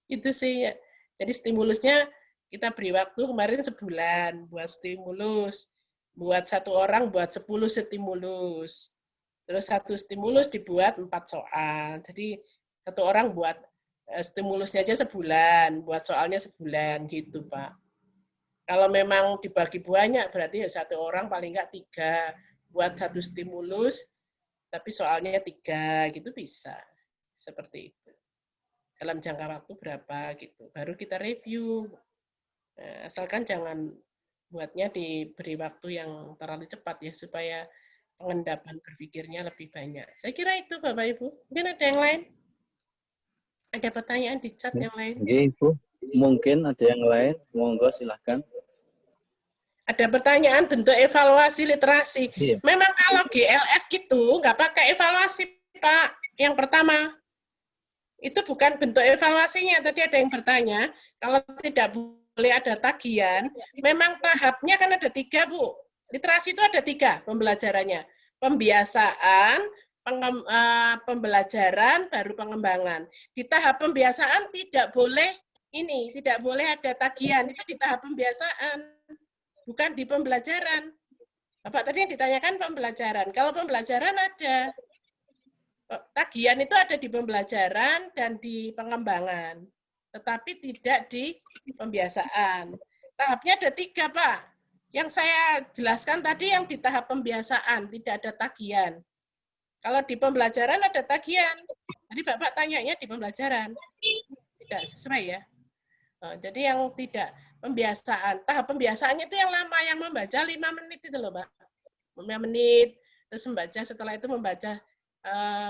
Itu sih ya. Jadi stimulusnya kita beri waktu kemarin sebulan buat stimulus. Buat 1 orang buat 10 stimulus. Terus 1 stimulus dibuat 4 soal. Jadi 1 orang buat stimulusnya aja sebulan, buat soalnya sebulan gitu Pak. Kalau memang dibagi banyak berarti ya 1 orang paling nggak 3 buat 1 stimulus. Tapi soalnya 3 gitu bisa. Seperti itu. Dalam jangka waktu berapa gitu. Baru kita review. Nah, asalkan jangan buatnya diberi waktu yang terlalu cepat ya, supaya pengendapan berpikirnya lebih banyak. Saya kira itu Bapak Ibu. Mungkin ada yang lain? Ada pertanyaan di chat yang lain? Oke, Ibu. Mungkin ada yang lain. Monggo silahkan. Ada pertanyaan bentuk evaluasi literasi. Iya. Memang kalau GLS itu nggak pakai evaluasi, Pak. Yang pertama, itu bukan bentuk evaluasinya. Tadi ada yang bertanya, kalau tidak boleh ada tagihan, memang tahapnya kan ada 3, Bu. Literasi itu ada 3 pembelajarannya. Pembiasaan, pembelajaran, baru pengembangan. Di tahap pembiasaan tidak boleh ada tagihan. Itu di tahap pembiasaan. Bukan di pembelajaran. Bapak tadi yang ditanyakan pembelajaran. Kalau pembelajaran ada. Tagihan itu ada di pembelajaran dan di pengembangan. Tetapi tidak di pembiasaan. Tahapnya ada 3, Pak. Yang saya jelaskan tadi yang di tahap pembiasaan, tidak ada tagihan. Kalau di pembelajaran ada tagihan. Jadi Bapak tanyanya di pembelajaran. Tidak sesuai ya. Jadi yang tidak pembiasaan, tahap pembiasaannya itu yang lama, yang membaca 5 menit itu loh, Pak. 5 menit, terus membaca, setelah itu membaca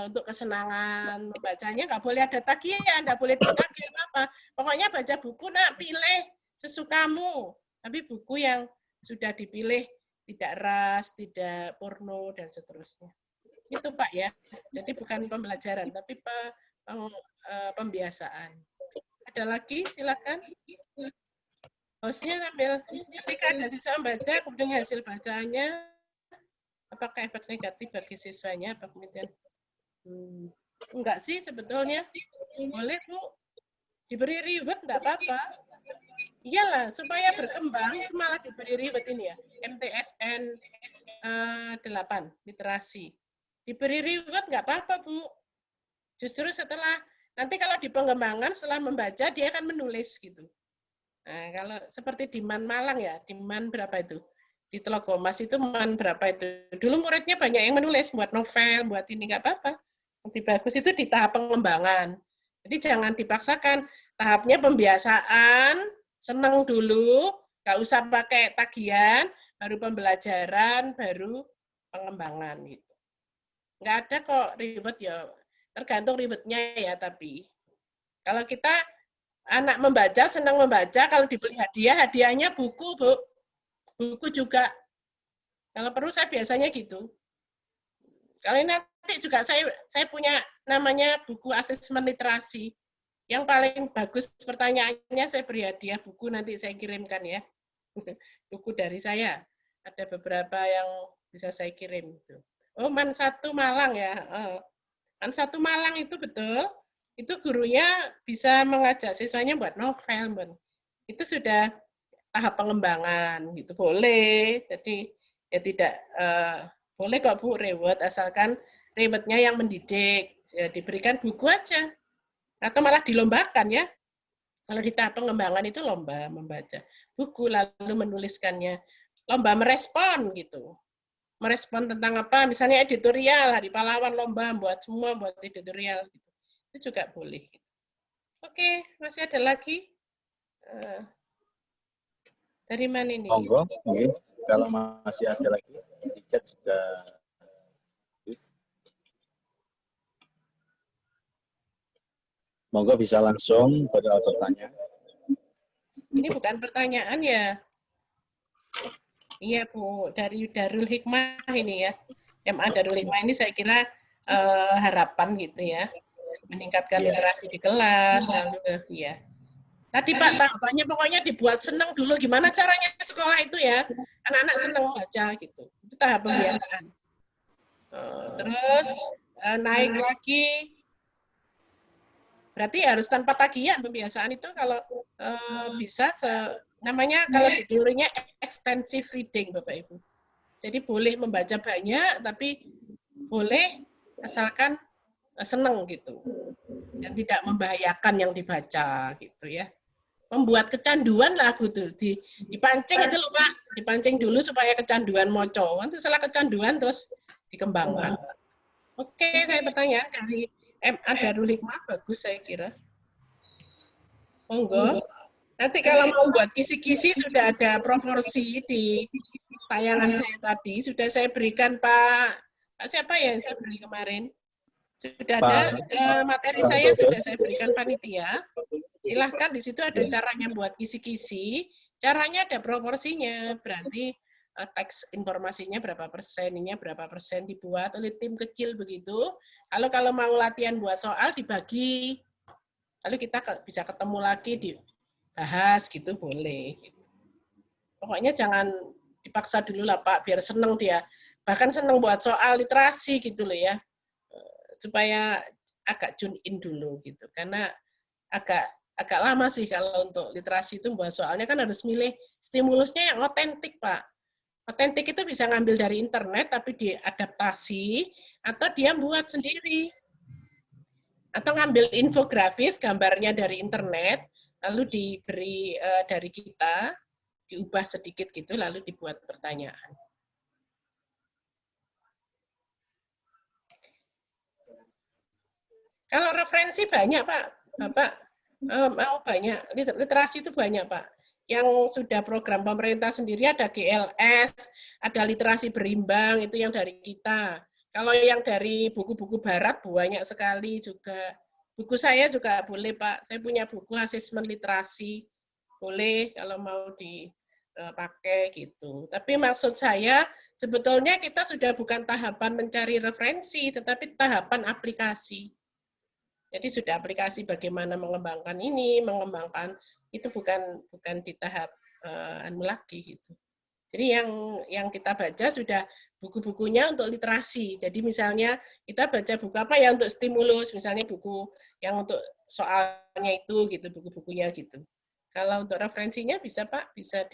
untuk kesenangan, membacanya nggak boleh ada tagihan, nggak boleh ditagih apa. Pokoknya baca buku, nak, pilih sesukamu. Tapi buku yang sudah dipilih tidak ras, tidak porno, dan seterusnya. Itu Pak ya. Jadi bukan pembelajaran, tapi pembiasaan. Ada lagi, silakan. Hostnya sambil ketika ada siswa membaca, kemudian hasil bacanya, apakah efek negatif bagi siswanya? Apa kemudian? Enggak sih sebetulnya. Boleh, Bu. Diberi reward enggak apa-apa. Iyalah, supaya berkembang itu malah diberi reward ini ya. MTSN 8, literasi. Diberi reward enggak apa-apa, Bu. Justru setelah, nanti kalau di pengembangan setelah membaca, dia akan menulis gitu. Nah, kalau seperti di Man Malang ya, di Man berapa itu? Di Telogomas itu Man berapa itu? Dulu muridnya banyak yang menulis, buat novel, buat ini, nggak apa-apa. Lebih bagus itu di tahap pengembangan. Jadi jangan dipaksakan. Tahapnya pembiasaan, senang dulu, nggak usah pakai tagihan, baru pembelajaran, baru pengembangan gitu. Nggak ada kok ribet ya, tergantung ribetnya ya. Tapi kalau kita anak membaca, senang membaca, kalau dibeli hadiah, hadiahnya buku, Bu. Buku juga. Kalau perlu saya biasanya gitu. Kalau nanti juga saya punya namanya buku asesmen literasi. Yang paling bagus pertanyaannya saya beri hadiah buku, nanti saya kirimkan ya. Buku dari saya. Ada beberapa yang bisa saya kirim. Oh, Man 1 Malang ya. Man 1 Malang itu betul. Itu gurunya bisa mengajak siswanya buat novel. Itu sudah tahap pengembangan. Gitu. Boleh. Jadi ya tidak boleh kok Bu reward, asalkan rewardnya yang mendidik. Ya, diberikan buku aja. Atau malah dilombakan ya. Kalau di tahap pengembangan itu lomba membaca buku lalu menuliskannya. Lomba merespon gitu. Merespon tentang apa? Misalnya editorial, Hari Pahlawan lomba buat semua buat editorial gitu. Itu juga boleh. Oke, masih ada lagi? Dari mana ini? Monggo, kalau masih ada lagi di chat sudah. Monggo bisa langsung pada bertanya. Ini bukan pertanyaan ya. Iya Bu, dari Darul Hikmah ini ya. MA Darul Hikmah ini saya kira harapan gitu ya. Meningkatkan literasi di kelas, lalu ya. Tadi Pak, tahapannya pokoknya dibuat senang dulu. Gimana caranya sekolah itu ya? Anak-anak senang baca gitu. Itu tahap pembiasaan. Terus naik lagi. Berarti harus tanpa tagihan pembiasaan itu kalau bisa namanya kalau di teorinya extensive reading Bapak Ibu. Jadi boleh membaca banyak tapi boleh asalkan senang gitu. Dan tidak membahayakan yang dibaca gitu ya. Membuat kecanduan lagu tuh dipancing itu loh Pak, dipancing dulu supaya kecanduan moco. Nanti setelah kecanduan terus dikembangkan. Oke, saya bertanya dari MA Darul Hikmah bagus saya kira. Monggo. Nanti kalau mau buat kisi-kisi sudah ada proporsi di tayangan saya tadi, sudah saya berikan Pak siapa ya yang saya beri kemarin? Sudah ada materi saya sudah saya berikan panitia. Silahkan di situ ada caranya buat kisi-kisi, caranya ada proporsinya. Berarti teks informasinya berapa persen, ininya berapa persen dibuat oleh tim kecil begitu. Kalau mau latihan buat soal dibagi. Lalu kita bisa ketemu lagi dibahas gitu boleh. Pokoknya jangan dipaksa dulu lah Pak, biar seneng dia. Bahkan seneng buat soal literasi gitu loh ya. Supaya agak tune in dulu gitu. Karena agak lama sih kalau untuk literasi itu buat soalnya kan harus milih stimulusnya yang otentik Pak. Otentik itu bisa ngambil dari internet tapi diadaptasi atau dia buat sendiri. Atau ngambil infografis gambarnya dari internet lalu diberi dari kita, diubah sedikit gitu lalu dibuat pertanyaan. Kalau referensi banyak Pak, Bapak mau banyak, literasi itu banyak Pak. Yang sudah program pemerintah sendiri ada GLS, ada literasi berimbang, itu yang dari kita. Kalau yang dari buku-buku barat banyak sekali juga. Buku saya juga boleh Pak, saya punya buku asesmen literasi, boleh kalau mau dipakai gitu. Tapi maksud saya sebetulnya kita sudah bukan tahapan mencari referensi, tetapi tahapan aplikasi. Jadi sudah aplikasi bagaimana mengembangkan ini, mengembangkan itu bukan di tahap lagi gitu. Jadi yang kita baca sudah buku-bukunya untuk literasi. Jadi misalnya kita baca buku apa ya untuk stimulus, misalnya buku yang untuk soalnya itu gitu, buku-bukunya gitu. Kalau untuk referensinya bisa Pak, bisa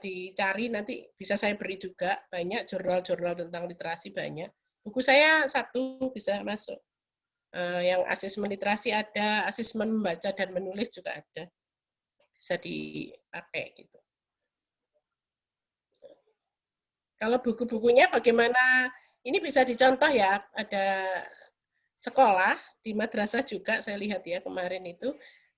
dicari nanti, bisa saya beri juga, banyak jurnal-jurnal tentang literasi banyak. Buku saya satu bisa masuk. Yang asesmen literasi ada, asesmen membaca dan menulis juga ada. Bisa dipakai gitu. Kalau buku-bukunya bagaimana, ini bisa dicontoh ya, ada sekolah, di madrasah juga saya lihat ya kemarin itu,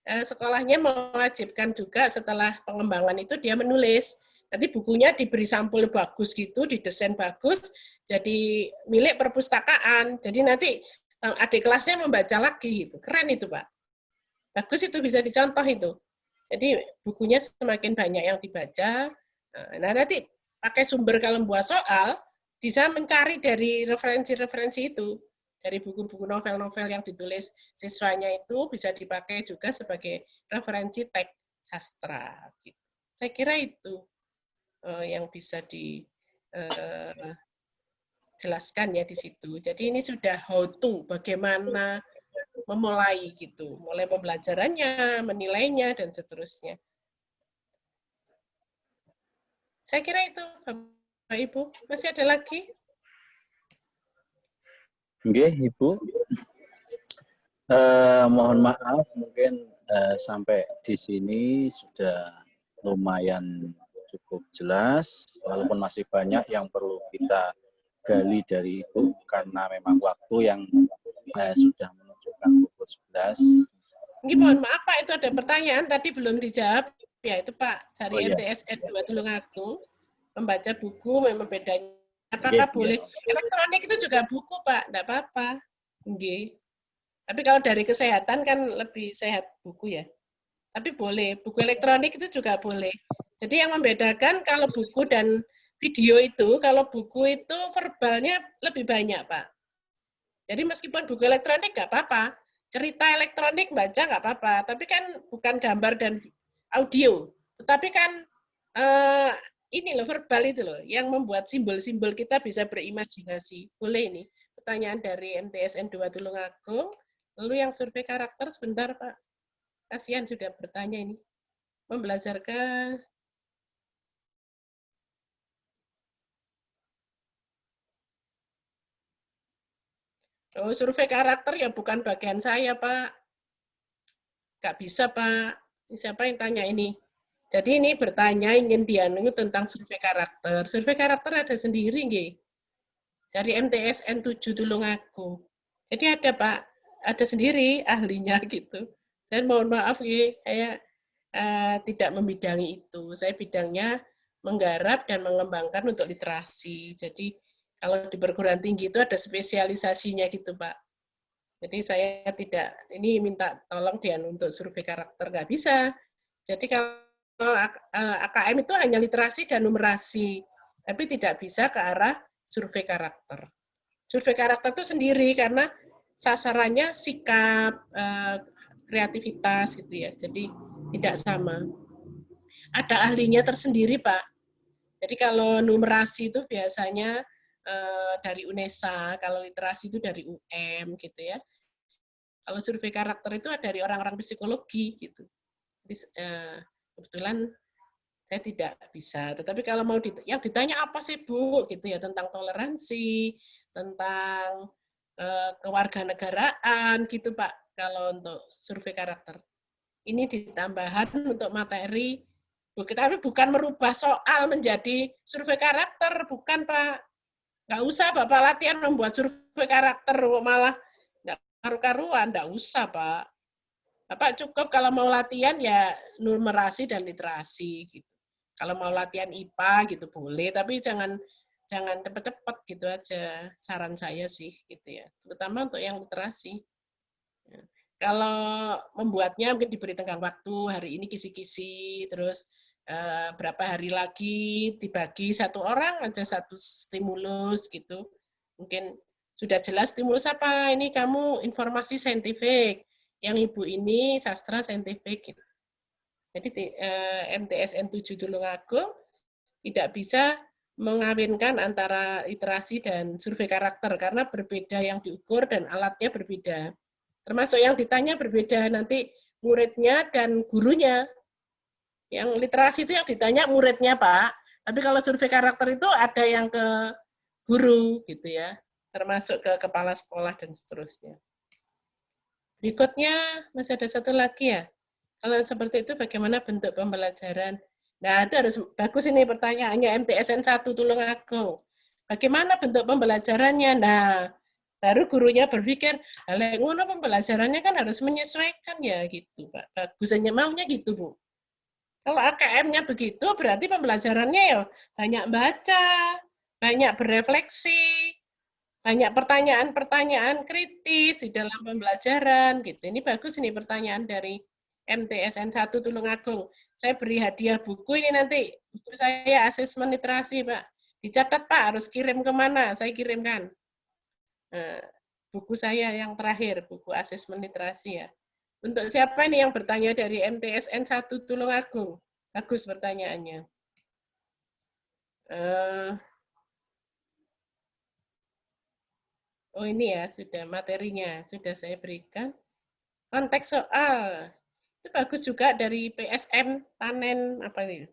sekolahnya mewajibkan juga setelah pengembangan itu dia menulis. Nanti bukunya diberi sampul bagus gitu, didesain bagus, jadi milik perpustakaan. Jadi nanti adik kelasnya membaca lagi gitu. Keren itu, Pak. Bagus itu, bisa dicontoh itu. Jadi bukunya semakin banyak yang dibaca. Nah, nanti pakai sumber kalau membuat soal, bisa mencari dari referensi-referensi itu. Dari buku-buku novel-novel yang ditulis siswanya itu bisa dipakai juga sebagai referensi teks sastra. Gitu. Saya kira itu yang bisa dijelaskan ya di situ. Jadi ini sudah how to, bagaimana memulai gitu, mulai pembelajarannya, menilainya, dan seterusnya. Saya kira itu, Bapak Ibu. Masih ada lagi? Oke, Ibu. Mohon maaf, mungkin sampai di sini sudah lumayan cukup jelas, walaupun masih banyak yang perlu kita gali dari Ibu, karena memang waktu yang sudah menunjukkan pukul 11. Mungkin mohon maaf Pak, itu ada pertanyaan tadi belum dijawab. Ya itu Pak, dari iya. MTSN 2 Tulungagung, membaca buku memang bedanya. Apakah boleh? Elektronik itu juga buku Pak, enggak apa-apa. Nggih. Tapi kalau dari kesehatan kan lebih sehat buku ya. Tapi boleh, buku elektronik itu juga boleh. Jadi yang membedakan kalau buku dan video itu, kalau buku itu verbalnya lebih banyak Pak. Jadi meskipun buku elektronik nggak apa-apa, cerita elektronik baca nggak apa-apa, tapi kan bukan gambar dan audio, tetapi kan ini loh verbal itu loh, yang membuat simbol-simbol kita bisa berimajinasi. Boleh ini, pertanyaan dari MTSN 2 Tulungagung. Lalu yang survei karakter sebentar Pak, kasihan sudah bertanya ini. Membelajarkan oh, survei karakter ya bukan bagian saya, Pak. Nggak bisa, Pak. Ini siapa yang tanya ini? Jadi ini bertanya ingin dianu tentang survei karakter. Survei karakter ada sendiri, nggih. Dari MTSN 7 Tulungagung. Jadi ada, Pak. Ada sendiri ahlinya gitu. Saya mohon maaf, nggih. Saya tidak membidangi itu. Saya bidangnya menggarap dan mengembangkan untuk literasi. Jadi kalau di perguruan tinggi itu ada spesialisasinya gitu, Pak. Jadi saya tidak, ini minta tolong dia untuk survei karakter, nggak bisa. Jadi kalau AKM itu hanya literasi dan numerasi, tapi tidak bisa ke arah survei karakter. Survei karakter itu sendiri karena sasarannya sikap, kreativitas gitu ya. Jadi tidak sama. Ada ahlinya tersendiri, Pak. Jadi kalau numerasi itu biasanya dari UNESA, kalau literasi itu dari UM gitu ya. Kalau survei karakter itu dari orang-orang psikologi gitu. Jadi, kebetulan saya tidak bisa. Tetapi kalau mau yang ditanya apa sih Bu gitu ya, tentang toleransi, tentang kewarganegaraan gitu Pak, kalau untuk survei karakter. Ini ditambahan untuk materi, tapi bukan merubah soal menjadi survei karakter, bukan Pak. Nggak usah Bapak latihan membuat survei karakter, malah nggak karu-karuan, nggak usah Pak. Bapak cukup kalau mau latihan ya numerasi dan literasi gitu. Kalau mau latihan IPA gitu boleh, tapi jangan cepet-cepet gitu aja. Saran saya sih gitu ya. Terutama untuk yang literasi. Kalau membuatnya mungkin diberi tenggang waktu, hari ini kisi-kisi, terus berapa hari lagi dibagi satu orang aja satu stimulus gitu. Mungkin sudah jelas stimulus apa, ini kamu informasi saintifik, yang ibu ini sastra saintifik. Gitu. Jadi MTSN 7 Tulungagung tidak bisa mengawinkan antara literasi dan survei karakter karena berbeda yang diukur dan alatnya berbeda. Termasuk yang ditanya berbeda nanti muridnya dan gurunya. Yang literasi itu yang ditanya muridnya, Pak. Tapi kalau survei karakter itu ada yang ke guru gitu ya, termasuk ke kepala sekolah dan seterusnya. Berikutnya masih ada satu lagi ya. Kalau seperti itu bagaimana bentuk pembelajaran? Nah, itu harus bagus ini pertanyaannya MTSN 1 Tulungagung. Bagaimana bentuk pembelajarannya? Nah, baru gurunya berpikir, ngono pembelajarannya kan harus menyesuaikan ya gitu, Pak. Bagusnya maunya gitu, Bu. Kalau AKM-nya begitu, berarti pembelajarannya ya banyak baca, banyak berefleksi, banyak pertanyaan-pertanyaan kritis di dalam pembelajaran. Gitu. Ini bagus ini pertanyaan dari MTSN 1 Tulungagung. Saya beri hadiah buku ini nanti. Buku saya asesmen literasi, Pak. Dicatat, Pak, harus kirim kemana? Saya kirimkan. Buku saya yang terakhir, buku asesmen literasi ya. Untuk siapa ini yang bertanya dari MTSN 1 Tulungagung? Bagus pertanyaannya. Oh ini ya, sudah materinya, sudah saya berikan. Konteks soal, itu bagus juga dari PSM, Tanen, apa ini?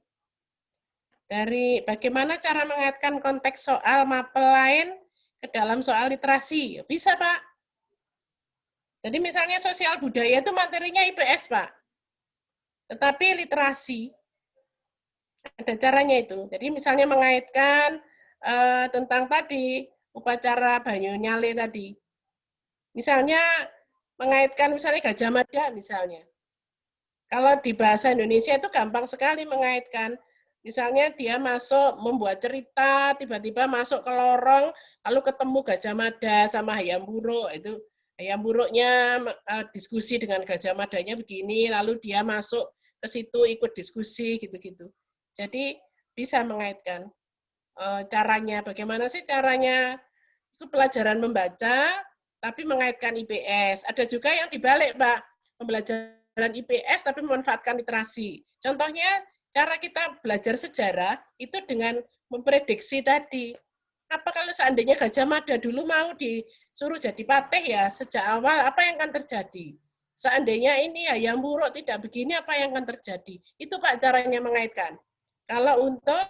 Dari bagaimana cara mengaitkan konteks soal mapel lain ke dalam soal literasi. Bisa, Pak. Jadi misalnya sosial budaya itu materinya IPS, Pak. Tetapi literasi, ada caranya itu. Jadi misalnya mengaitkan tentang tadi, upacara Banyu Nyale tadi. Misalnya mengaitkan misalnya Gajah Mada misalnya. Kalau di bahasa Indonesia itu gampang sekali mengaitkan. Misalnya dia masuk membuat cerita, tiba-tiba masuk ke lorong, lalu ketemu Gajah Mada sama Hayam Wuruk, itu Hayam Wuruknya diskusi dengan Gajah Madanya begini, lalu dia masuk ke situ ikut diskusi gitu-gitu. Jadi bisa mengaitkan caranya. Bagaimana sih caranya? Itu pelajaran membaca, tapi mengaitkan IPS. Ada juga yang dibalik, Pak, pembelajaran IPS tapi memanfaatkan literasi. Contohnya cara kita belajar sejarah itu dengan memprediksi tadi. Apa kalau seandainya Gajah Mada dulu mau disuruh jadi patih ya, sejak awal apa yang akan terjadi? Seandainya ini Hayam Wuruk tidak begini, apa yang akan terjadi? Itu Pak caranya mengaitkan. Kalau untuk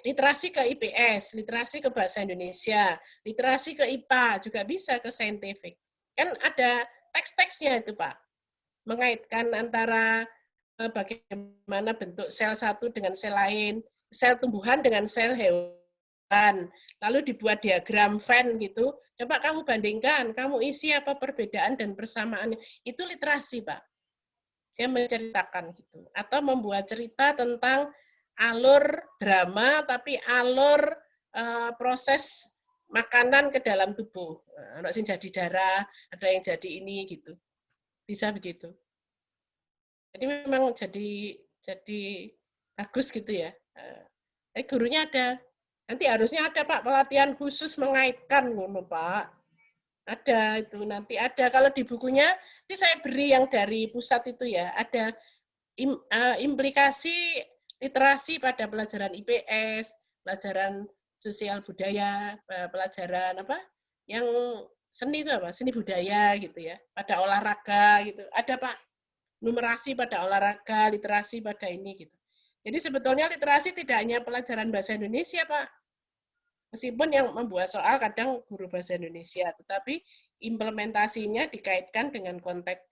literasi ke IPS, literasi ke bahasa Indonesia, literasi ke IPA, juga bisa ke saintifik. Kan ada teks-teksnya itu Pak. Mengaitkan antara bagaimana bentuk sel satu dengan sel lain, sel tumbuhan dengan sel hewan, lalu dibuat diagram Venn gitu. Coba kamu bandingkan, kamu isi apa perbedaan dan persamaannya. Itu literasi, Pak. Dia menceritakan gitu. Atau membuat cerita tentang alur drama, tapi alur proses makanan ke dalam tubuh. Ada yang jadi darah, ada yang jadi ini gitu. Bisa begitu. Jadi memang jadi bagus gitu ya. Gurunya ada. Nanti harusnya ada Pak pelatihan khusus mengaitkan, Pak. Ada itu nanti ada. Kalau di bukunya nanti saya beri yang dari pusat itu ya. Ada implikasi literasi pada pelajaran IPS, pelajaran sosial budaya, pelajaran apa? Yang seni itu apa? Seni budaya gitu ya. Pada olahraga gitu. Ada Pak. Numerasi pada olahraga, literasi pada ini gitu. Jadi sebetulnya literasi tidak hanya pelajaran bahasa Indonesia, Pak. Meskipun yang membuat soal kadang guru bahasa Indonesia, tetapi implementasinya dikaitkan dengan konteks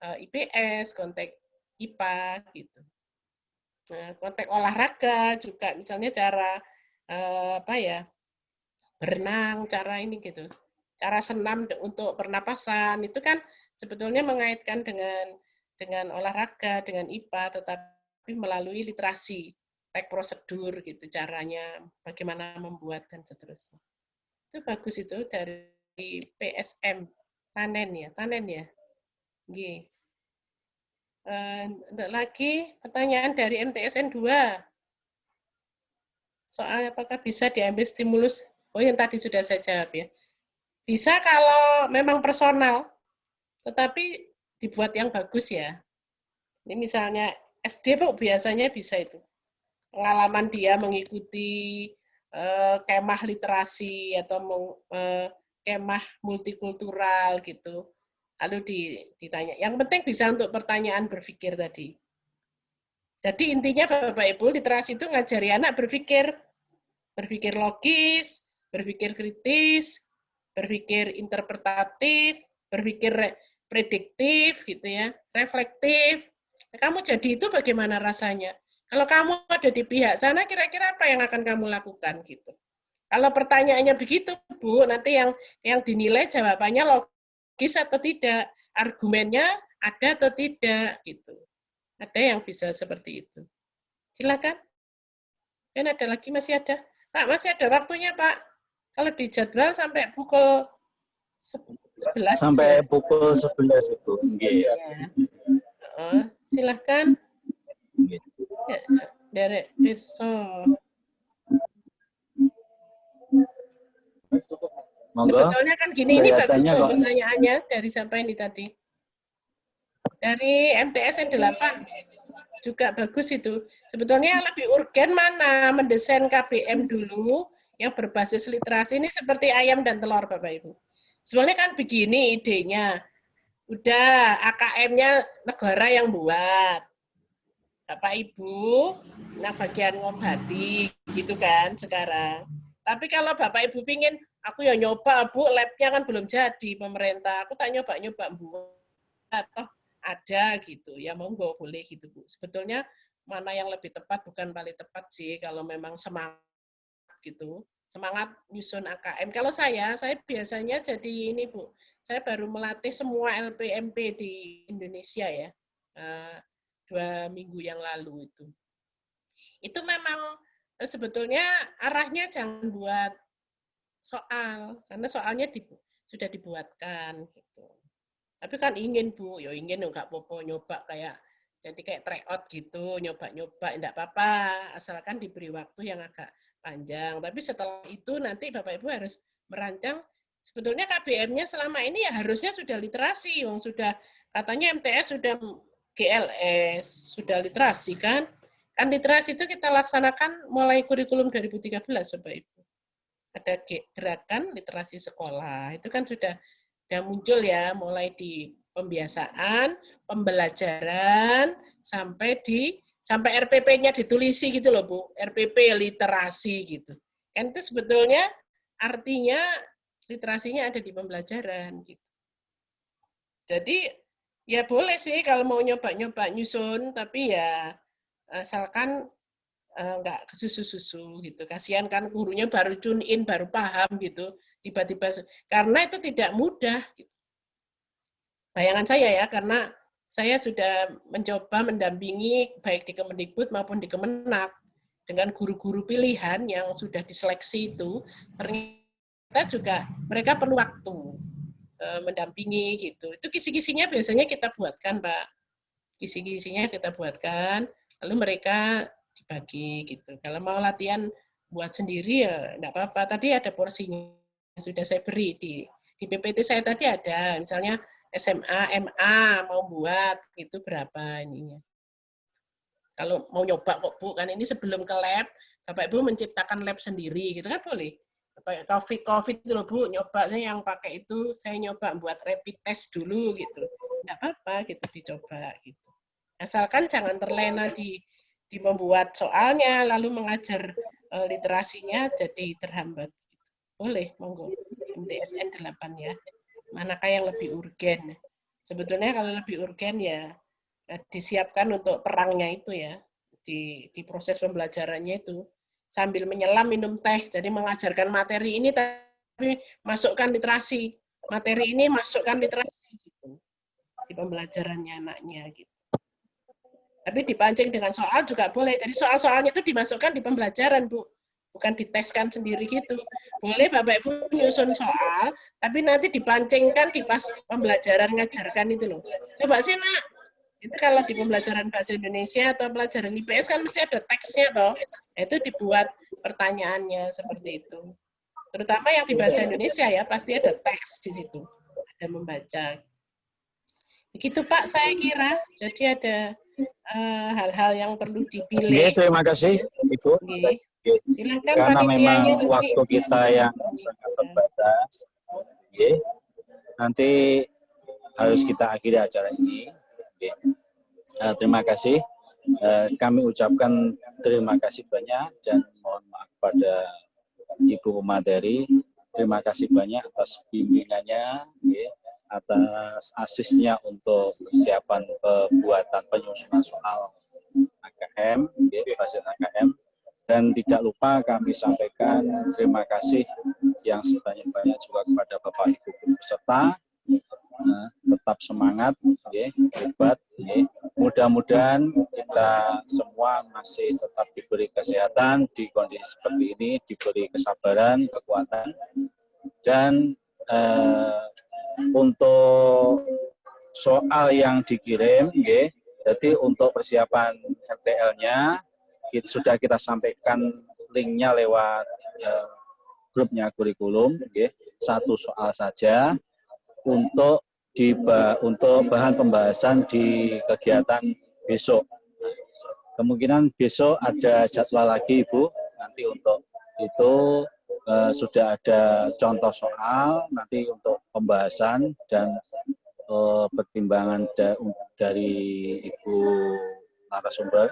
IPS, konteks IPA gitu. Nah, konteks olahraga juga misalnya cara apa ya? Berenang, cara ini gitu. Cara senam untuk pernapasan itu kan sebetulnya mengaitkan dengan olahraga, dengan IPA, tetapi melalui literasi, teks prosedur gitu caranya, bagaimana membuat dan seterusnya. Itu bagus itu dari PSM, Tanen ya. G. Untuk lagi pertanyaan dari MTSN 2. Soal apakah bisa diambil stimulus? Oh yang tadi sudah saya jawab ya. Bisa kalau memang personal, tetapi dibuat yang bagus ya. Ini misalnya SD Bu biasanya bisa itu. Pengalaman dia mengikuti kemah literasi atau kemah multikultural gitu. Lalu ditanya. Yang penting bisa untuk pertanyaan berpikir tadi. Jadi intinya Bapak Ibu, literasi itu ngajari anak berpikir logis, berpikir kritis, berpikir interpretatif, berpikir prediktif gitu ya, reflektif. Kamu jadi itu bagaimana rasanya? Kalau kamu ada di pihak sana, kira-kira apa yang akan kamu lakukan gitu? Kalau pertanyaannya begitu, Bu, nanti yang dinilai jawabannya logis atau tidak, argumennya ada atau tidak gitu. Ada yang bisa seperti itu. Silakan. Dan ada lagi, masih ada. Pak, masih ada waktunya, Pak. Kalau dijadwal sampai pukul 11. Sampai pukul 11 itu. Ya. Silahkan. Ya, dari besok. Sebetulnya kan gini, ini bagus loh pertanyaannya dari siapa ini tadi. Dari MTSN 8 juga bagus itu. Sebetulnya yang lebih urgen mana? Mendesain KBM dulu yang berbasis literasi ini seperti ayam dan telur Bapak Ibu. Sebenarnya kan begini idenya. Udah AKM-nya negara yang buat. Bapak Ibu, nah bagian ngobati gitu kan sekarang. Tapi kalau Bapak Ibu pingin, aku ya nyoba Bu, lab-nya kan belum jadi pemerintah. Aku tak nyoba-nyoba buat toh ada gitu, ya monggo boleh gitu Bu. Sebetulnya mana yang lebih tepat bukan paling tepat sih kalau memang semangat gitu, semangat nyusun AKM. Kalau saya biasanya jadi ini Bu, saya baru melatih semua LPMP di Indonesia ya, 2 minggu yang lalu itu. Itu memang sebetulnya arahnya jangan buat soal, karena soalnya sudah dibuatkan gitu. Tapi kan ingin Bu, ya ingin nggak apa-apa nyoba kayak tryout gitu, nyoba-nyoba enggak apa-apa, asalkan diberi waktu yang agak panjang. Tapi setelah itu nanti Bapak Ibu harus merancang sebetulnya KBM-nya selama ini ya harusnya sudah literasi, wong sudah katanya MTS sudah GLS, sudah literasi kan? Kan literasi itu kita laksanakan mulai kurikulum 2013 Bapak Ibu. Ada gerakan literasi sekolah, itu kan sudah muncul ya, mulai di pembiasaan, pembelajaran, sampai RPP-nya ditulisi gitu loh Bu, RPP literasi gitu. Kan itu sebetulnya artinya literasinya ada di pembelajaran gitu. Jadi ya boleh sih kalau mau nyoba-nyoba nyusun, tapi ya asalkan nggak kesusu-susu gitu. Kasihan kan gurunya baru tune in, baru paham gitu. Tiba-tiba, karena itu tidak mudah. Gitu. Bayangan saya ya, karena saya sudah mencoba mendampingi baik di Kemendikbud maupun di Kemenak dengan guru-guru pilihan yang sudah diseleksi itu, ternyata juga mereka perlu waktu mendampingi gitu. Itu kisi-kisinya biasanya kita buatkan, Pak. Kisi-kisinya kita buatkan, lalu mereka dibagi gitu. Kalau mau latihan buat sendiri ya enggak apa-apa. Tadi ada porsinya yang sudah saya beri di PPT saya tadi ada, misalnya SMA, MA mau buat itu berapa ininya. Kalau mau nyoba kok Bu, kan ini sebelum ke lab, Bapak Ibu menciptakan lab sendiri gitu kan boleh. COVID itu loh Bu, nyoba saya yang pakai itu, saya nyoba buat rapid test dulu gitu. Enggak apa-apa gitu dicoba gitu. Asalkan jangan terlena di membuat soalnya, lalu mengajar literasinya jadi terhambat. Boleh, monggo. MTSN 8 ya. Manakah yang lebih urgen? Sebetulnya kalau lebih urgen ya disiapkan untuk perangnya itu ya. Di proses pembelajarannya itu. Sambil menyelam minum teh. Jadi mengajarkan materi ini tapi masukkan literasi. Materi ini masukkan literasi. Gitu. Di pembelajarannya anaknya gitu. Tapi dipancing dengan soal juga boleh. Jadi soal-soalnya itu dimasukkan di pembelajaran, Bu. Bukan diteskan sendiri gitu. Boleh Bapak Ibu nyusun soal, tapi nanti dipancingkan di pas pembelajaran ngajarkan itu loh. Coba sih, Nak. Itu kalau di pembelajaran bahasa Indonesia atau pelajaran IPS kan mesti ada teksnya toh. Itu dibuat pertanyaannya seperti itu. Terutama yang di bahasa Indonesia ya, pasti ada teks di situ. Ada membaca. Begitu Pak, saya kira. Jadi ada hal-hal yang perlu Oke, dipilih. terima kasih Ibu. Oke. Oke. Silahkan Karena memang panitianya nanti. waktu kita yang sangat terbatas, oke, nanti harus kita akhiri acara ini. Oke. Terima kasih. Kami ucapkan terima kasih banyak dan mohon maaf pada Ibu Umaderi. Terima kasih banyak atas bimbingannya, oke, atas asisnya untuk persiapan pembuatan penyusunan soal AKM, oke, hasil AKM. Dan tidak lupa kami sampaikan terima kasih yang sebanyak-banyak juga kepada Bapak Ibu guru peserta. Tetap semangat, hebat. Mudah-mudahan kita semua masih tetap diberi kesehatan di kondisi seperti ini, diberi kesabaran, kekuatan. Dan untuk soal yang dikirim, jadi untuk persiapan RTL-nya sudah kita sampaikan linknya lewat grupnya kurikulum, satu soal saja untuk bahan pembahasan di kegiatan besok. Kemungkinan besok ada jadwal lagi, Ibu. Nanti untuk itu sudah ada contoh soal nanti untuk pembahasan dan pertimbangan dari Ibu narasumber.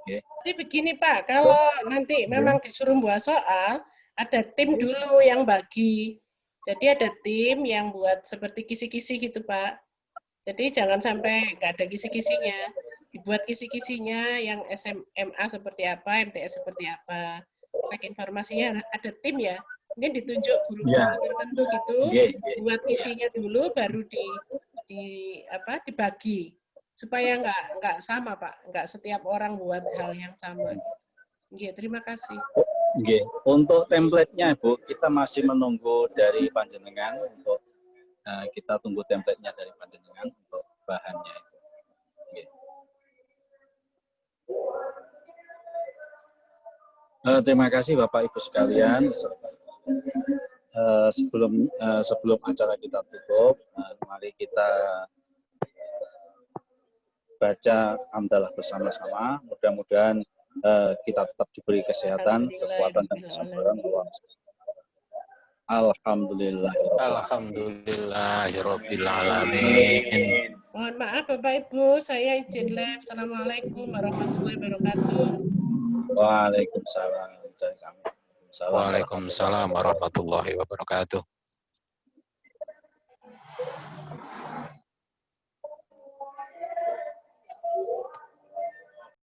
Jadi begini Pak, kalau nanti memang disuruh buat soal, ada tim dulu yang bagi. Jadi ada tim yang buat seperti kisi-kisi gitu Pak. Jadi jangan sampai nggak ada kisi-kisinya. Dibuat kisi-kisinya yang SMA seperti apa, MTS seperti apa. Like informasinya ada tim ya. Mungkin ditunjuk guru-guru tertentu gitu. Buat kisinya dulu baru dibagi. Supaya nggak sama Pak. Nggak setiap orang buat hal yang sama. Terima kasih. Untuk template-nya, Bu, kita masih menunggu dari panjenengan untuk kita tunggu template-nya dari panjenengan untuk bahannya itu. Terima kasih Bapak Ibu sekalian. Sebelum acara kita tutup, mari kita baca hamdalah bersama-sama. Mudah-mudahan kita tetap diberi kesehatan, kekuatan dan kesabaran. Alhamdulillah. Alhamdulillahirabbil alamin. Mohon maaf Bapak Ibu, saya izin live. Assalamualaikum warahmatullahi wabarakatuh. Waalaikumsalam. Waalaikumsalam warahmatullahi wabarakatuh.